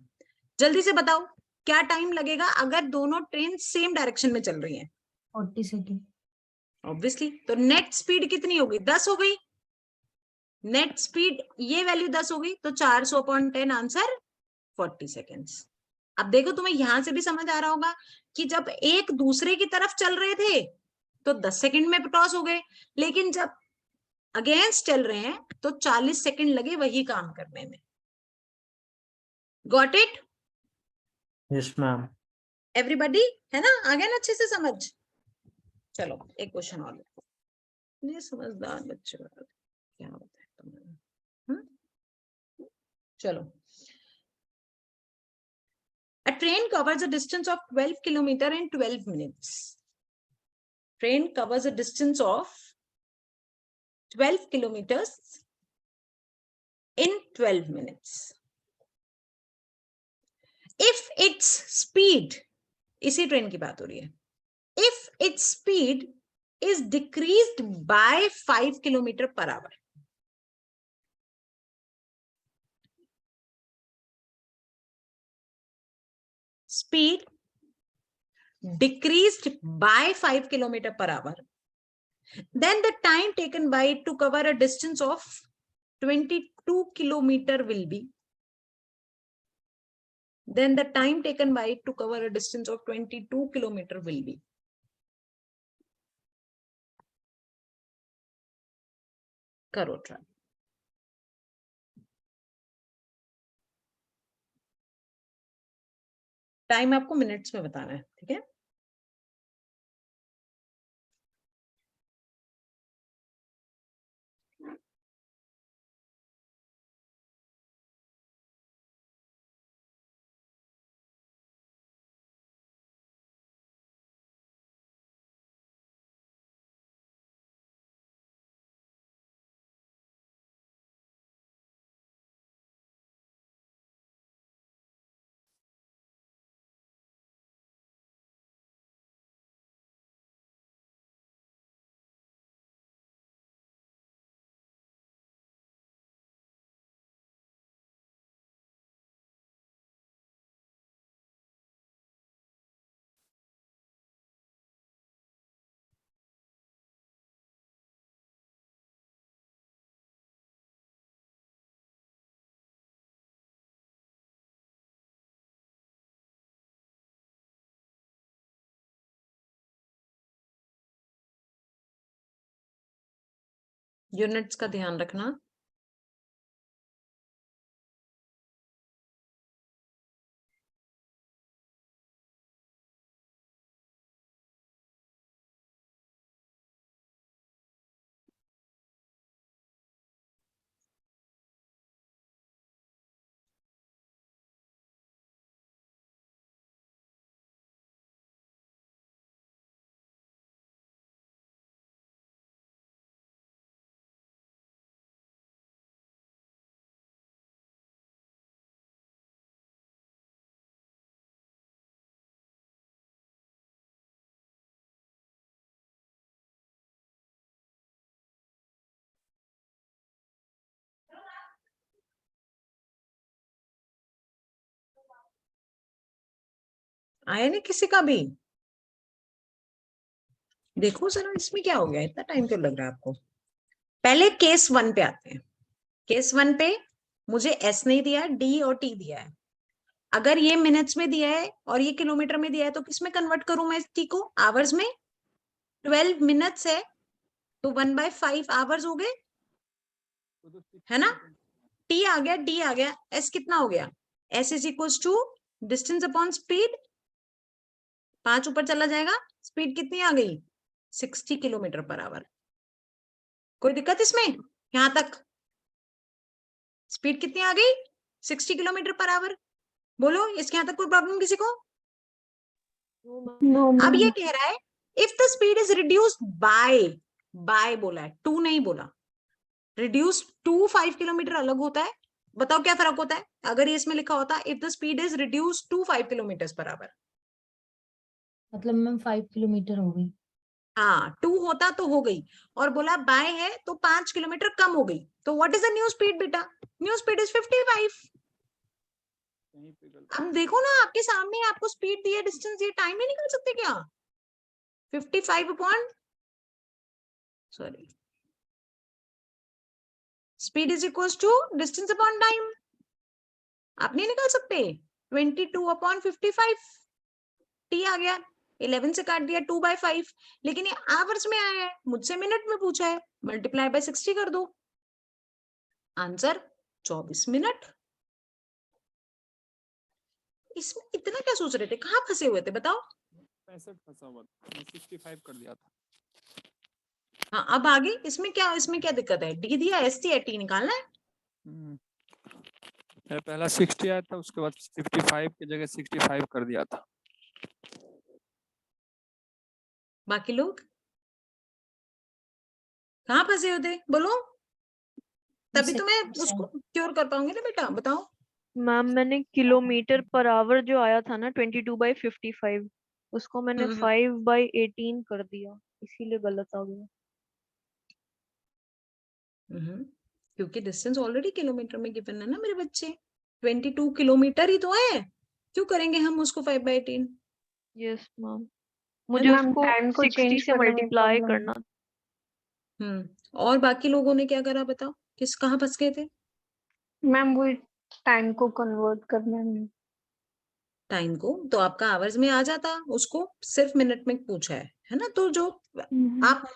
जल्दी से बताओ क्या टाइम लगेगा अगर दोनों ट्रेन सेम डायरेक्शन में चल रही हैं?
40 सेकेंड।
ऑब्वियसली। तो नेट स्पीड कितनी होगी? 10 हो गई। नेट स्पीड ये वैल्यू 10 हो गई, तो 400 अपॉन 10, आंसर 40 सेकेंड्स। अब देखो तुम्हें यहां से भी समझ आ रहा होगा कि जब एक दूसरे की तरफ चल रहे थे तो 10 सेकंड में क्रॉस हो गए, लेकिन जब अगेंस्ट चल रहे हैं तो 40 सेकंड लगे वही काम करने में। Got it?
Yes, ma'am.
Everybody, है ना? आ गया ना अच्छे से समझ? चलो एक क्वेश्चन और देखो। ये समझदार बच्चे क्या होता है तुम्हारा? चलो, a train covers a distance of 12 kilometer in 12 minutes. Train covers a distance of 12 kilometers in 12 minutes. If its speed, इसी ट्रेन की बात हो रही है, if its speed is decreased by 5 kilometer per hour, speed decreased by 5 kilometer per hour, then the time taken by it to cover a distance of 22 kilometer will be, then the time taken by it to cover a distance of 22 kilometer will be. करो try. Time आपको minutes में बताना है, ठीक है? Units का ध्यान रखना। आया नहीं किसी का भी? देखो जरा इसमें क्या हो गया, इतना टाइम क्यों लग रहा है आपको? पहले केस 1 पे आते हैं। केस 1 पे मुझे एस नहीं दिया, डी और टी दिया है। अगर ये मिनट्स में दिया है और ये किलोमीटर में दिया है तो किस में कन्वर्ट करूं मैं टी को? आवर्स में। 12 मिनट्स है तो 1/5 आवर्स हो गए,
तो
है ना?
60
टी आ गया, डी आ गया, एस कितना हो गया? S is equal to distance upon speed. 5 ऊपर चला जाएगा, स्पीड कितनी आ गई? 60 किलोमीटर पर आवर। कोई दिक्कत इसमें? यहां तक स्पीड कितनी आ गई? 60 किलोमीटर पर आवर। बोलो, इसके यहां तक कोई प्रॉब्लम किसी को?
नो
अब ये कह रहा है if the speed is reduced by बोला है, टू नहीं बोला। रिड्यूस टू 5 किलोमीटर अलग होता है। बताओ क्या फर्क होता है अगर ये इसमें लिखा होता if the speed is reduce to 5 kilometre per hour?
मतलब मैम 5 किलोमीटर हो गई।
हाँ, 2 होता तो हो गई, और बोला बाय है तो 5 किलोमीटर कम हो गई। तो what is the new speed बेटा? New speed is 55।
कहीं पे गलती
अब देखो ना, आपके सामने आपको स्पीड दिया, डिस्टेंस दिया, टाइम नहीं निकाल सकते क्या? 55 upon, sorry, speed is equal to distance upon time. आप नहीं निकाल सकते? 22 अपॉन 55, टी आ गया। 11 से काट दिया, 2/5। लेकिन ये आवर्स में आया है, मुझसे मिनट में पूछा है, मल्टीप्लाई बाय 60 कर दो। Answer 24 minute. इसमें इतना क्या सोच रहे थे? कहाँ फंसे हुए थे बताओ?
65 फंसा हुआ था, मैं 65 कर दिया था।
हाँ, अब आगे इसमें क्या दिक्कत है? डी दिया, एस दिया, टी निकालना है।
मैं पहला 60 आया था, उसके बाद 55 की जगह 65 कर दिया था।
बाकी लोग कहाँ फंसे होते बोलो, तभी तो मैं उसको क्योर कर पाऊंगी ना बेटा। बताओ।
मैम मैंने किलोमीटर पर आवर जो आया था ना 22/55, उसको मैंने 5/18 कर दिया, इसीलिए गलत आ गया।
क्योंकि डिस्टेंस ऑलरेडी किलोमीटर में गिवन है ना मेरे बच्चे। 22 किलोमीटर ही तो है, क्यों करेंगे हम उसको 5/18?
यस मैम, मुझे उसको 60 से मल्टीप्लाई करना।
और बाकी लोगों ने क्या करा बताओ? कहाँ फंस गए थे?
मैम वो टाइम को कन्वर्ट करना है।
टाइम को तो आपका आवर्स में आ जाता, उसको सिर्फ मिनट में पूछा है ना? तो जो आप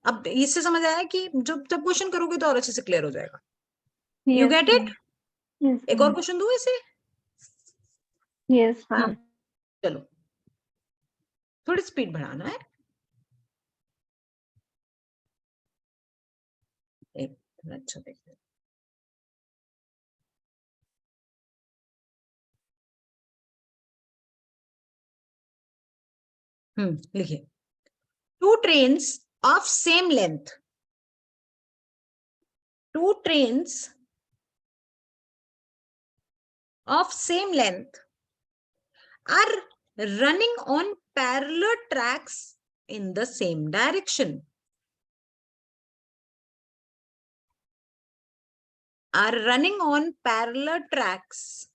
अब इससे समझ आया कि जब जब क्वेश्चन करोगे तो और अच्छे से क्लियर हो जाएगा। You get it? एक और क्वेश्चन दूं इसे?
Yes, ma'am.
चलो थोड़ी स्पीड बढ़ाना है। एक अच्छा देखिए, लिखिए, 2 trains of same length, 2 trains of same length are running on parallel tracks in the same direction. Are running on parallel tracks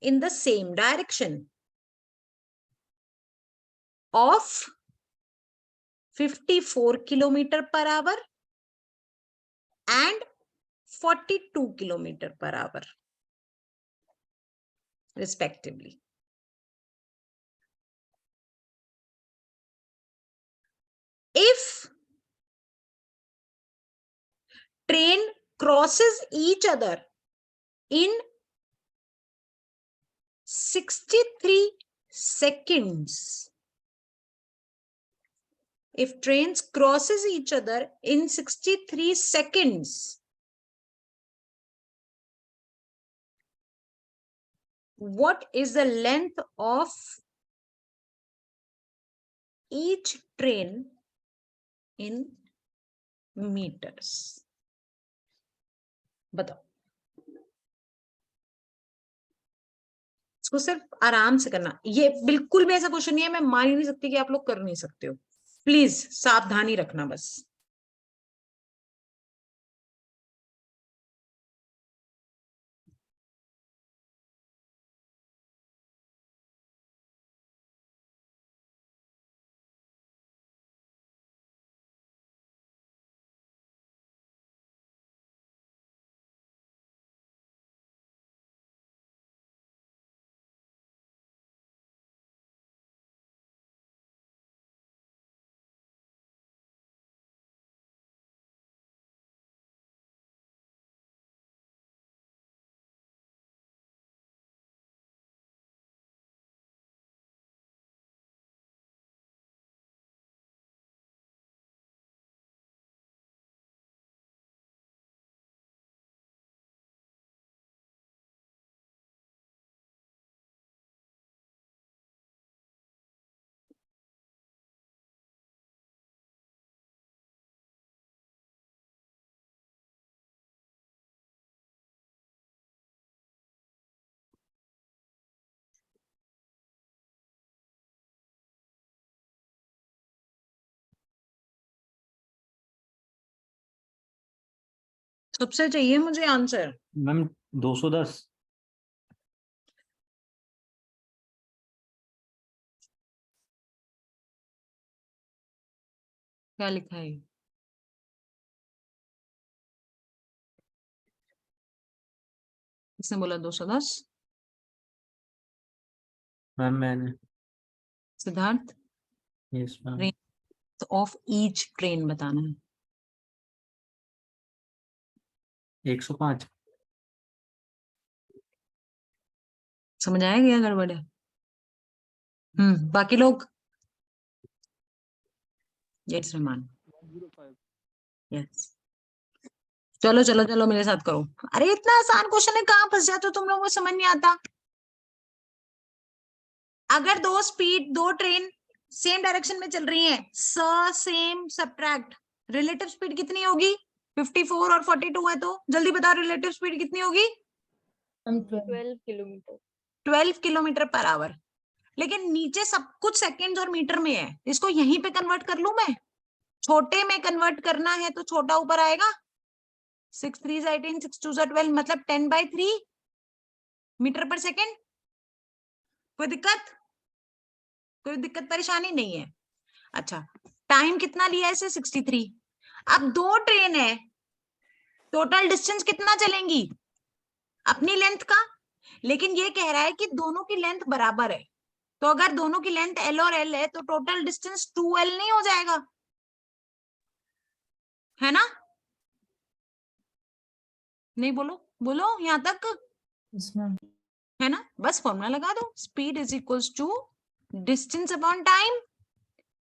in the same direction of 54 km/h and 42 km/h respectively. If train crosses each other in 63 seconds, if trains crosses each other in 63 seconds, what is the length of each train in meters? बताओ, इसको सिर्फ आराम से करना। ये बिल्कुल भी ऐसा क्वेश्चन नहीं है, मैं मान ही नहीं सकती कि आप लोग कर नहीं सकते हो। प्लीज सावधानी रखना बस। सबसे चाहिए मुझे आंसर।
मैम 210।
क्या लिखा है? किसने बोला 210?
मैम मैंने।
Siddharth,
yes ma'am.
Range of each train बताना है।
105।
समझ आया क्या गड़बड़ है? बाकी लोग? यस रहमान,
105।
यस। चलो चलो चलो मेरे साथ करो। अरे इतना आसान क्वेश्चन है, कहाँ फंस जाते हो तुम लोगों को, समझ नहीं आता। अगर दो ट्रेन सेम डायरेक्शन में चल रही हैं, सेम सब्ट्रैक्ट, रिलेटिव स्पीड कितनी होगी? 54 और 42 है, तो जल्दी बताओ रिलेटिव स्पीड कितनी होगी?
हम 12
12 किलोमीटर।
12 km/h। लेकिन नीचे सब कुछ सेकेंड्स और मीटर में है, इसको यहीं पे कन्वर्ट कर लूं मैं? छोटे में कन्वर्ट करना है तो छोटा ऊपर आएगा, 6 3 18 6 2 12, मतलब 10/3 मीटर पर सेकेंड। कोई दिक्कत? कोई दिक्कत परेशानी नहीं है? अच्छा, टाइम कितना लिया है इसे? 63। अब दो ट्रेन है, टोटल डिस्टेंस कितना चलेंगी? अपनी लेंथ का। लेकिन ये कह रहा है कि दोनों की लेंथ बराबर है, तो अगर दोनों की लेंथ L और L है तो टोटल डिस्टेंस 2L नहीं हो जाएगा? है ना? नहीं बोलो, बोलो यहां तक।
इसमें
है ना, बस फॉर्मूला लगा दो, speed is equals to distance upon time,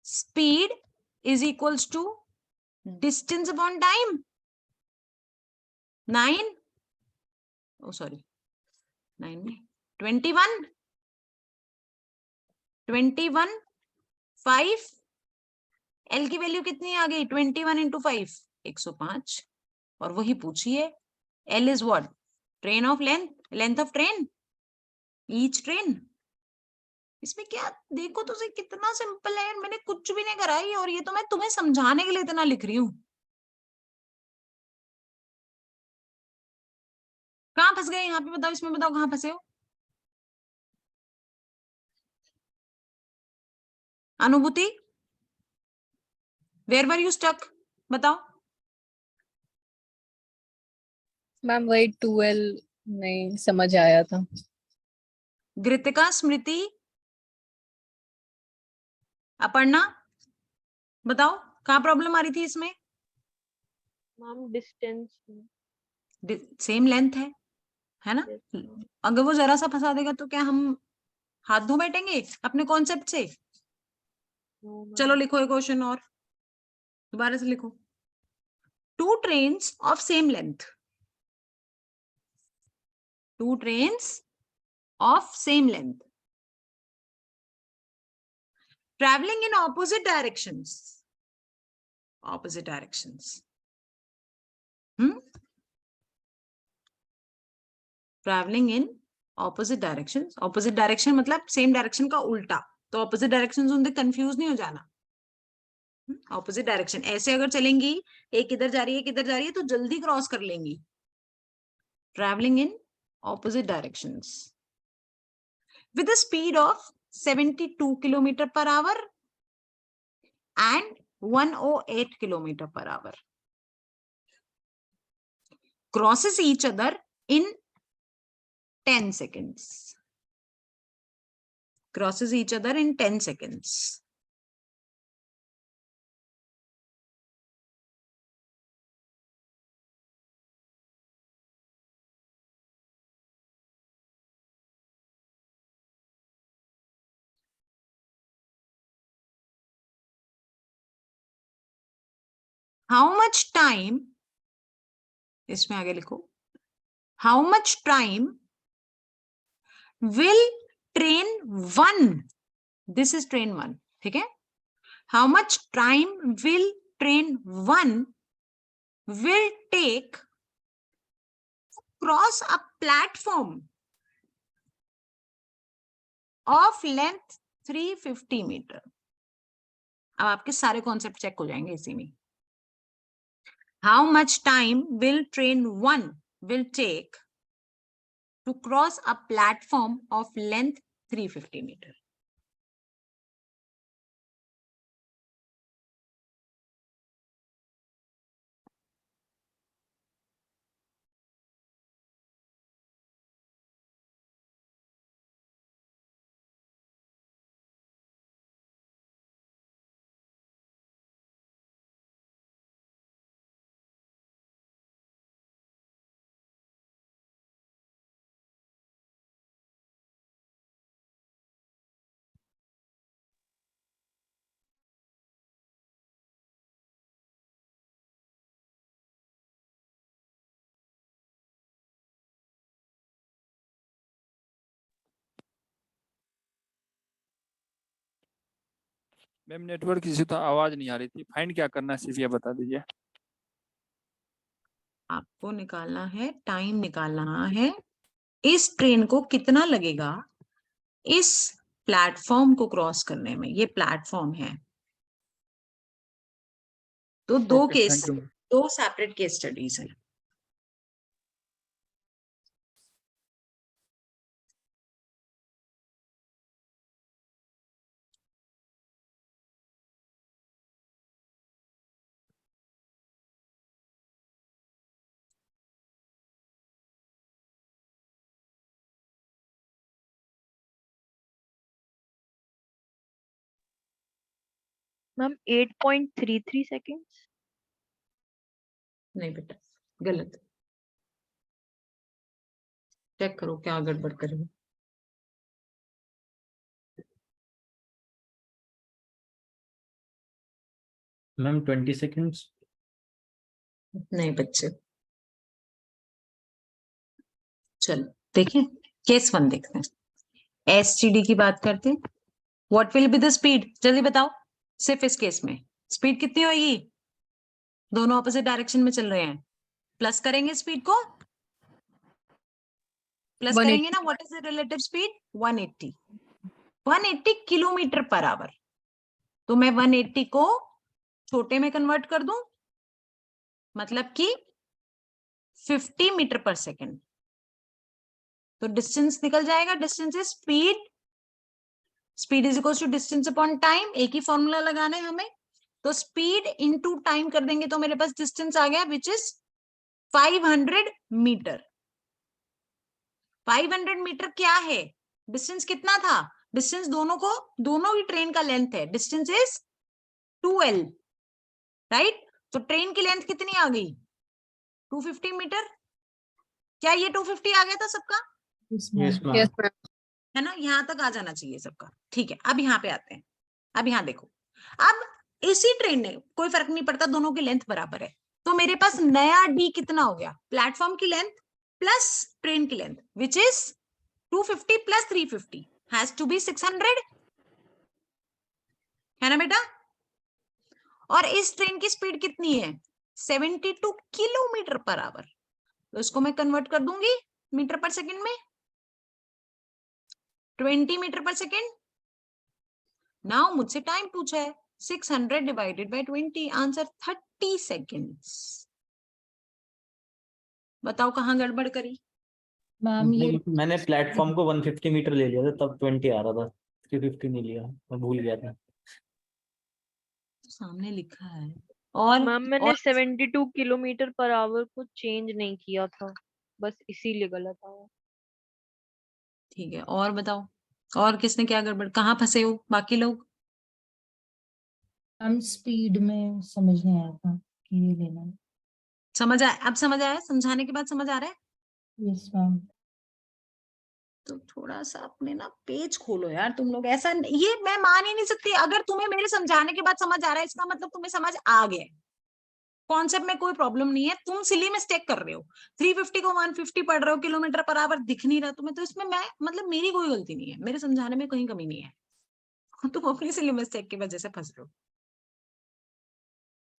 speed is equals to distance upon time, 9 oh sorry 9 में 21 5 एल की वैल्यू कितनी आ गई 21 इंटू 5 105 और वही पूछिए L is what train of length of train each train. इसमें क्या देखो तो सही कितना सिंपल है, मैंने कुछ भी नहीं कराई और ये तो मैं तुम्हें समझाने के लिए इतना लिख रही हूँ। कहाँ फंस गए यहाँ पे बताओ, इसमें बताओ कहाँ फंसे हो। अनुभूति वेयर वर यू स्टक बताओ।
मैम वही 12 नहीं समझ आया था।
कृतिका स्मृति अपर्णा बताओ कहाँ प्रॉब्लम आ रही थी इसमें।
Ma'am distance.
सेम लेंथ है ना, अगर वो जरा सा फंसा देगा तो क्या हम हाथ धो बैठेंगे अपने कॉन्सेप्ट से। चलो लिखो एक क्वेश्चन और दोबारा से लिखो। Two trains of same length, two trains of same length traveling in opposite directions, opposite directions, traveling in opposite directions, opposite direction मतलब same direction का उल्टा, तो opposite directions उनसे कंफ्यूज नहीं हो जाना। ऑपोजिट डायरेक्शन ऐसे अगर चलेंगी, एक इधर जा रही है एक इधर जा रही है तो जल्दी क्रॉस कर लेंगी। Travelling in opposite directions with a speed of 72 kilometre per our and 108 kilometer per hour crosses each other in 10 seconds, crosses each other in 10 seconds. How much time, इसमें आगे लिखो, how much time will train 1, this is train 1, ठीक है, how much time will train 1 will take to cross a platform of length 350 meter. अब आपके सारे concept check हो जाएंगे इसी में। How much time will train 1 will take to cross a platform of length 350 meter?
Ma'am network issue था, आवाज नहीं आ रही थी। फाइंड क्या करना है सिर्फ ये बता दीजिए।
आपको निकालना है, टाइम निकालना है, इस ट्रेन को कितना लगेगा इस प्लेटफॉर्म को क्रॉस करने में। ये प्लेटफॉर्म है, तो दो
ओके,
केस,
थैंक यू।
दो सेपरेट केस स्टडीज है।
Ma'am 8.33 seconds.
नहीं बेटा गलत, चेक करो क्या गड़बड़ करेंगे।
Ma'am 20 seconds.
नहीं बच्चे, चलो देखें केस 1 देखते हैं। एसटीडी की बात करते हैं। What will be the speed, जल्दी बताओ। सिर्फ इस केस में स्पीड कितनी होगी? दोनों ऑपोजिट डायरेक्शन में चल रहे हैं, प्लस करेंगे स्पीड को, प्लस
180
करेंगे ना। What is the relative speed? 180। 180 kilometre per our. तो मैं 180 को छोटे में कन्वर्ट कर दूं, मतलब कि 50 मीटर पर सेकेंड। तो डिस्टेंस निकल जाएगा, distance is speed, speed is equal to distance upon time. एक ही फॉर्मूला लगाना है हमें, तो स्पीड इनटू टाइम कर देंगे तो मेरे पास डिस्टेंस आ गया विच इज 500 मीटर। 500 मीटर क्या है? डिस्टेंस कितना था? डिस्टेंस दोनों ही ट्रेन का लेंथ है, डिस्टेंस इज 2L, राइट? तो ट्रेन की लेंथ कितनी आ गई? 250 मीटर। क्या ये 250 आ गया था सबका?
Yes,
yes
ma'am.
Yes
ma'am.
Ma'am.
है ना? यहां तक आ जाना चाहिए सबका। ठीक है, अब यहाँ पे आते हैं। अब यहाँ देखो, अब इसी ट्रेन ने, कोई फर्क नहीं पड़ता, दोनों की लेंथ बराबर है। तो मेरे पास नया डी कितना हो गया? प्लेटफॉर्म की लेंथ प्लस ट्रेन की length which is 250 plus 350 has to be 600, है ना बेटा? और इस ट्रेन की स्पीड कितनी है? 72 किलोमीटर पर आवर। तो इसको मैं कन्वर्ट कर दूंगी मीटर पर सेकेंड में, 20 मीटर पर सेकेंड। नाउ मुझसे टाइम पूछा है, 600 डिवाइडेड बाय 20, आंसर 30 सेकेंड्स। बताओ कहां गड़बड़ करी?
मैम ये
मैंने प्लेटफॉर्म को 150 मीटर ले लिया था, तब 20 आ रहा था, 350 नहीं लिया, मैं भूल गया था।
सामने लिखा है। और
मैम मैंने
और
72 किलोमीटर पर आवर को चेंज नहीं किया था, बस इसीलिए गलत आया।
ठीक है, और बताओ, और किसने क्या गड़बड़, कहाँ फंसे हो बाकी लोग?
मैम स्पीड में समझ नहीं आया था कि ये लेना है।
समझ आया? अब समझ आया? समझाने के बाद समझ आ रहा है?
Yes ma'am.
तो थोड़ा सा अपने ना पेज खोलो यार तुम लोग। ऐसा ये मैं मान ही नहीं सकती, अगर तुम्हें मेरे समझाने के बाद समझ आ रहा है इसका मतलब तुम्हें समझ आ गया है। कॉन्सेप्ट में कोई प्रॉब्लम नहीं है, तुम सिली मिस्टेक कर रहे हो। 350 को 150 पढ़ रहे हो, किलोमीटर पर आवर दिख नहीं रहा तुम्हें, तो इसमें मैं मतलब मेरी कोई गलती नहीं है, मेरे समझाने में कहीं कमी नहीं है। तुम अपनी सिली मिस्टेक की वजह से फंस रहे हो।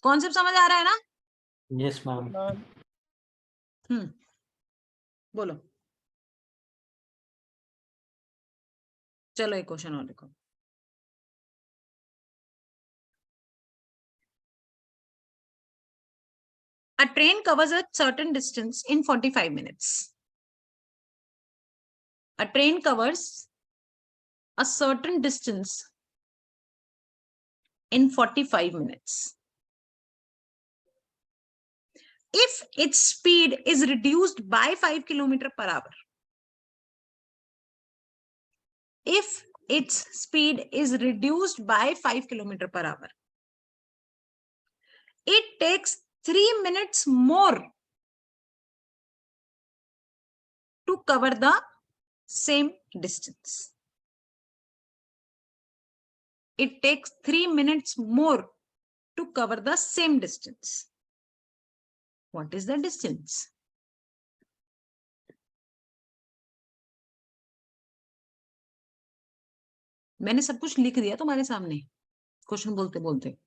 कॉन्सेप्ट समझ आ रहा है ना?
Yes ma'am.
बोलो। चलो एक क्वेश्चन और देखो। A train covers a certain distance in 45 minutes. A train covers a certain distance in 45 minutes. If its speed is reduced by 5 kilometer per hour, if its speed is reduced by 5 kilometer per hour, it takes 3 minutes more to cover the same distance. It takes 3 minutes more to cover the same distance. What is the distance? मैंने सब कुछ लिख दिया तुम्हारे सामने question बोलते बोलते।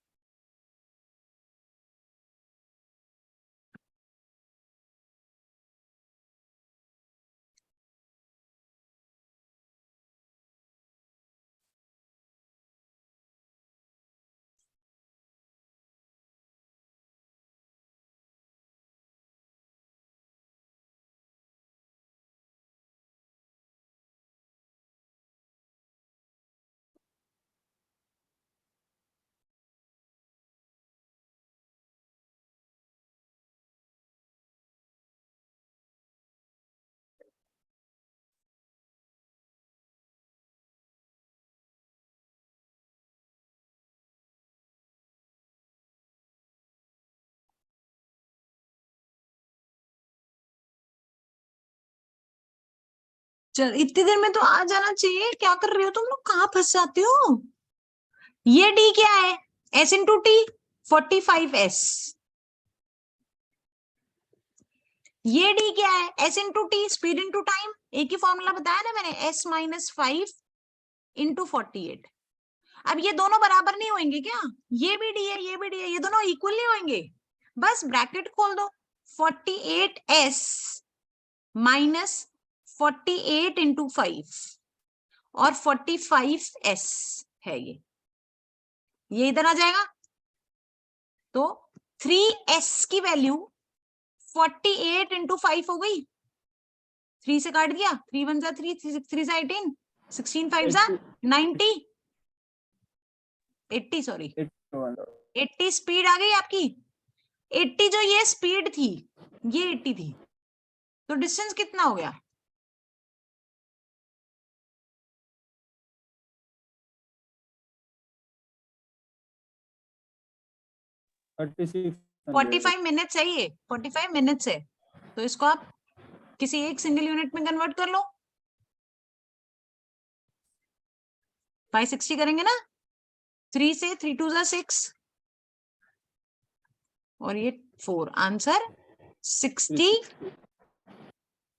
चल इतनी देर में तो आ जाना चाहिए, क्या कर रहे हो तुम लोग? कहाँ फंस जाते हो? ये डी क्या है? S इंटू टी, 45s, ये d क्या है, s into T, speed into time, एक ही फॉर्मूला बताया ना मैंने, s माइनस 5 इंटू 48। अब ये दोनों बराबर नहीं होंगे क्या, ये भी d है ये भी d है, ये दोनों इक्वल नहीं होंगे, बस ब्रैकेट खोल दो, 48s माइनस 48 इंटू 5 और 45s है ये इधर आ जाएगा, तो 3s की वैल्यू 48 इंटू 5 हो गई, 3 से काट दिया, 3 1 जा 3, 3 से 18, 16 5 जा 90, 80 सॉरी 80 स्पीड आ गई आपकी, 80 जो ये स्पीड थी ये 80 थी, तो डिस्टेंस कितना हो गया,
$3600
45 मिनट्स है ये, 45 मिनट्स है, तो इसको आप किसी एक सिंगल यूनिट में कन्वर्ट कर लो, 560 करेंगे ना, 3 से 3 2 6 और ये 4, आंसर 60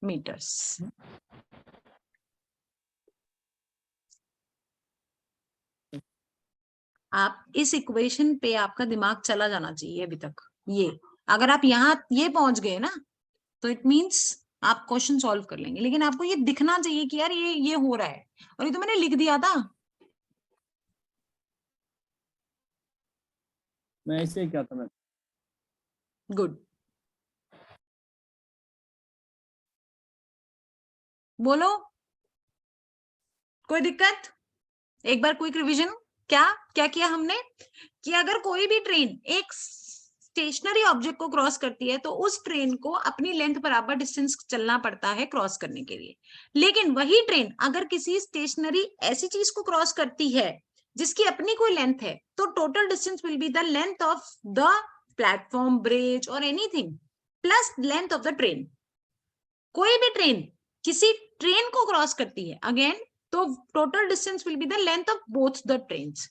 मीटर्स। आप इस इक्वेशन पे आपका दिमाग चला जाना चाहिए अभी तक, ये अगर आप यहाँ ये पहुंच गए ना तो इट मींस आप क्वेश्चन सॉल्व कर लेंगे, लेकिन आपको ये दिखना चाहिए कि यार ये हो रहा है, और ये तो मैंने लिख दिया था।
मैं ऐसे ही क्या था मैं,
गुड, बोलो कोई दिक्कत, एक बार क्विक रिवीजन, क्या क्या किया हमने कि अगर कोई भी ट्रेन एक स्टेशनरी ऑब्जेक्ट को क्रॉस करती है तो उस ट्रेन को अपनी लेंथ बराबर डिस्टेंस चलना पड़ता है क्रॉस करने के लिए, लेकिन वही ट्रेन अगर किसी स्टेशनरी ऐसी चीज को क्रॉस करती है जिसकी अपनी कोई लेंथ है, तो total distance will be the length of the platform, bridge और anything plus length of the train. कोई भी ट्रेन किसी ट्रेन को क्रॉस करती है अगेन, तो total distance will be the length of both the trains.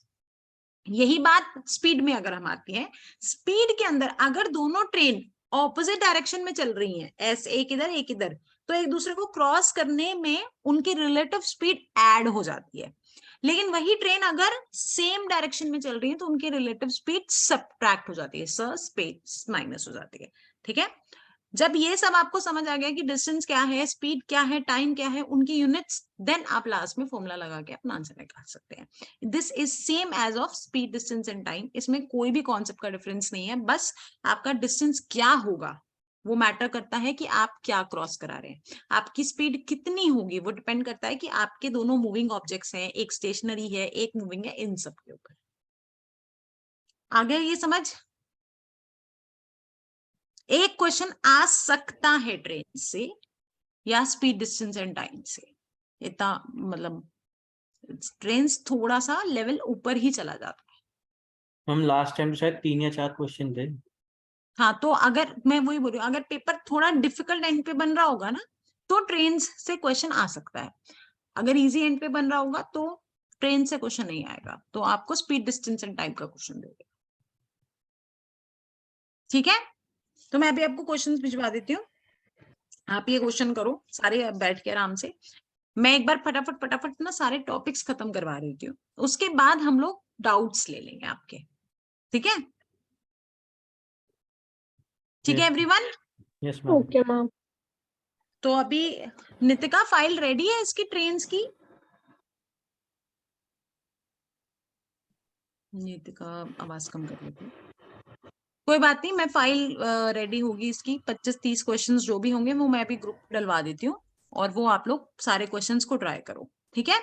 यही बात स्पीड में अगर हम आती है, स्पीड के अंदर अगर दोनों ट्रेन ऑपोजिट डायरेक्शन में चल रही हैं, ऐसे एक इधर, तो एक दूसरे को क्रॉस करने में उनकी रिलेटिव स्पीड ऐड हो जाती है, लेकिन वही ट्रेन अगर सेम डायरेक्शन में चल रही है तो उनकी रिलेटिव स्पीड सब्ट्रैक्ट हो जाती है, स्पेस माइनस हो जाती है। ठीक है, जब ये सब आपको समझ आ गया कि डिस्टेंस क्या है, स्पीड क्या है, टाइम क्या है, उनकी यूनिट्स, देन आप लास्ट में फॉर्मूला लगा के अपना आंसर निकाल सकते हैं। This is same as of speed, distance and time, इसमें कोई भी कॉन्सेप्ट का डिफरेंस नहीं है, बस आपका डिस्टेंस क्या होगा वो मैटर करता है कि आप क्या क्रॉस करा रहे हैं, आपकी स्पीड कितनी होगी वो डिपेंड करता है कि आपके दोनों मूविंग ऑब्जेक्ट्स हैं, एक स्टेशनरी है एक मूविंग है, इन सब के ऊपर। आगे ये समझ, एक क्वेश्चन आ सकता है ट्रेन से या स्पीड, डिस्टेंस एंड टाइम से, इतना मतलब ट्रेन थोड़ा सा लेवल ऊपर ही चला जाता है।
हम लास्ट टाइम शायद 3 या 4 क्वेश्चन थे।
हाँ, तो अगर मैं वही बोल रही हूँ, अगर पेपर थोड़ा डिफिकल्ट एंड पे बन रहा होगा ना तो ट्रेन से क्वेश्चन आ सकता है, अगर इजी एंड पे बन रहा होगा तो ट्रेन से क्वेश्चन नहीं आएगा, तो आपको स्पीड, डिस्टेंस एंड टाइम का क्वेश्चन देगा। ठीक है, तो मैं अभी आपको क्वेश्चंस भिजवा देती हूँ, आप ये क्वेश्चन करो सारे बैठ के आराम से। मैं एक बार फटाफट ना सारे टॉपिक्स खत्म करवा देती हूँ, उसके बाद हम लोग डाउट्स ले लेंगे आपके। ठीक है, ठीक है everyone?
Yes ma'am.
Okay ma'am.
तो अभी नितिका फाइल रेडी है इसकी, ट्रेन्स की? नितिका आवाज कम कर लेती, कोई बात नहीं, मैं फाइल रेडी होगी इसकी, 25-30 क्वेश्चंस जो भी होंगे वो मैं अभी ग्रुप डलवा देती हूँ, और वो आप लोग सारे क्वेश्चंस को ट्राई करो। ठीक है,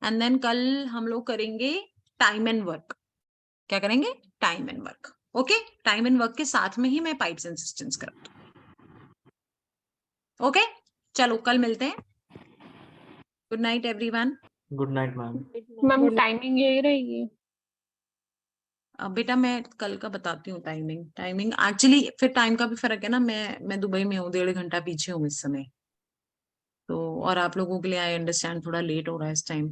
एंड देन कल हम लोग करेंगे टाइम एंड वर्क। क्या करेंगे? Time and work. Okay, time and work के साथ में ही मैं पाइप्स एंड सिस्टम्स कराता हूँ। ओके, चलो कल मिलते हैं। Good night everyone.
Good night ma'am.
Ma'am timing यही रहेगी?
बेटा मैं कल का बताती हूँ टाइमिंग एक्चुअली, फिर टाइम का भी फर्क है ना, मैं दुबई में हूँ, 1.5 घंटा पीछे हूँ इस समय, तो और आप लोगों के लिए आई अंडरस्टैंड थोड़ा लेट हो रहा है इस टाइम,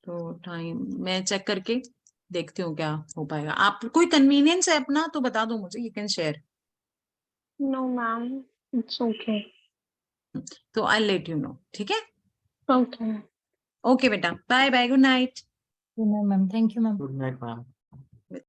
तो टाइम मैं चेक करके देखती हूँ क्या हो पाएगा। आप कोई कन्वीनियंस है अपना तो बता दो मुझे, you can share.
No, ma'am. It's okay.
तो आई लेट यू नो, ठीक है?
Okay.
ओके बेटा, bye bye, good night.
Ma'am, thank you ma'am.
Good night ma'am.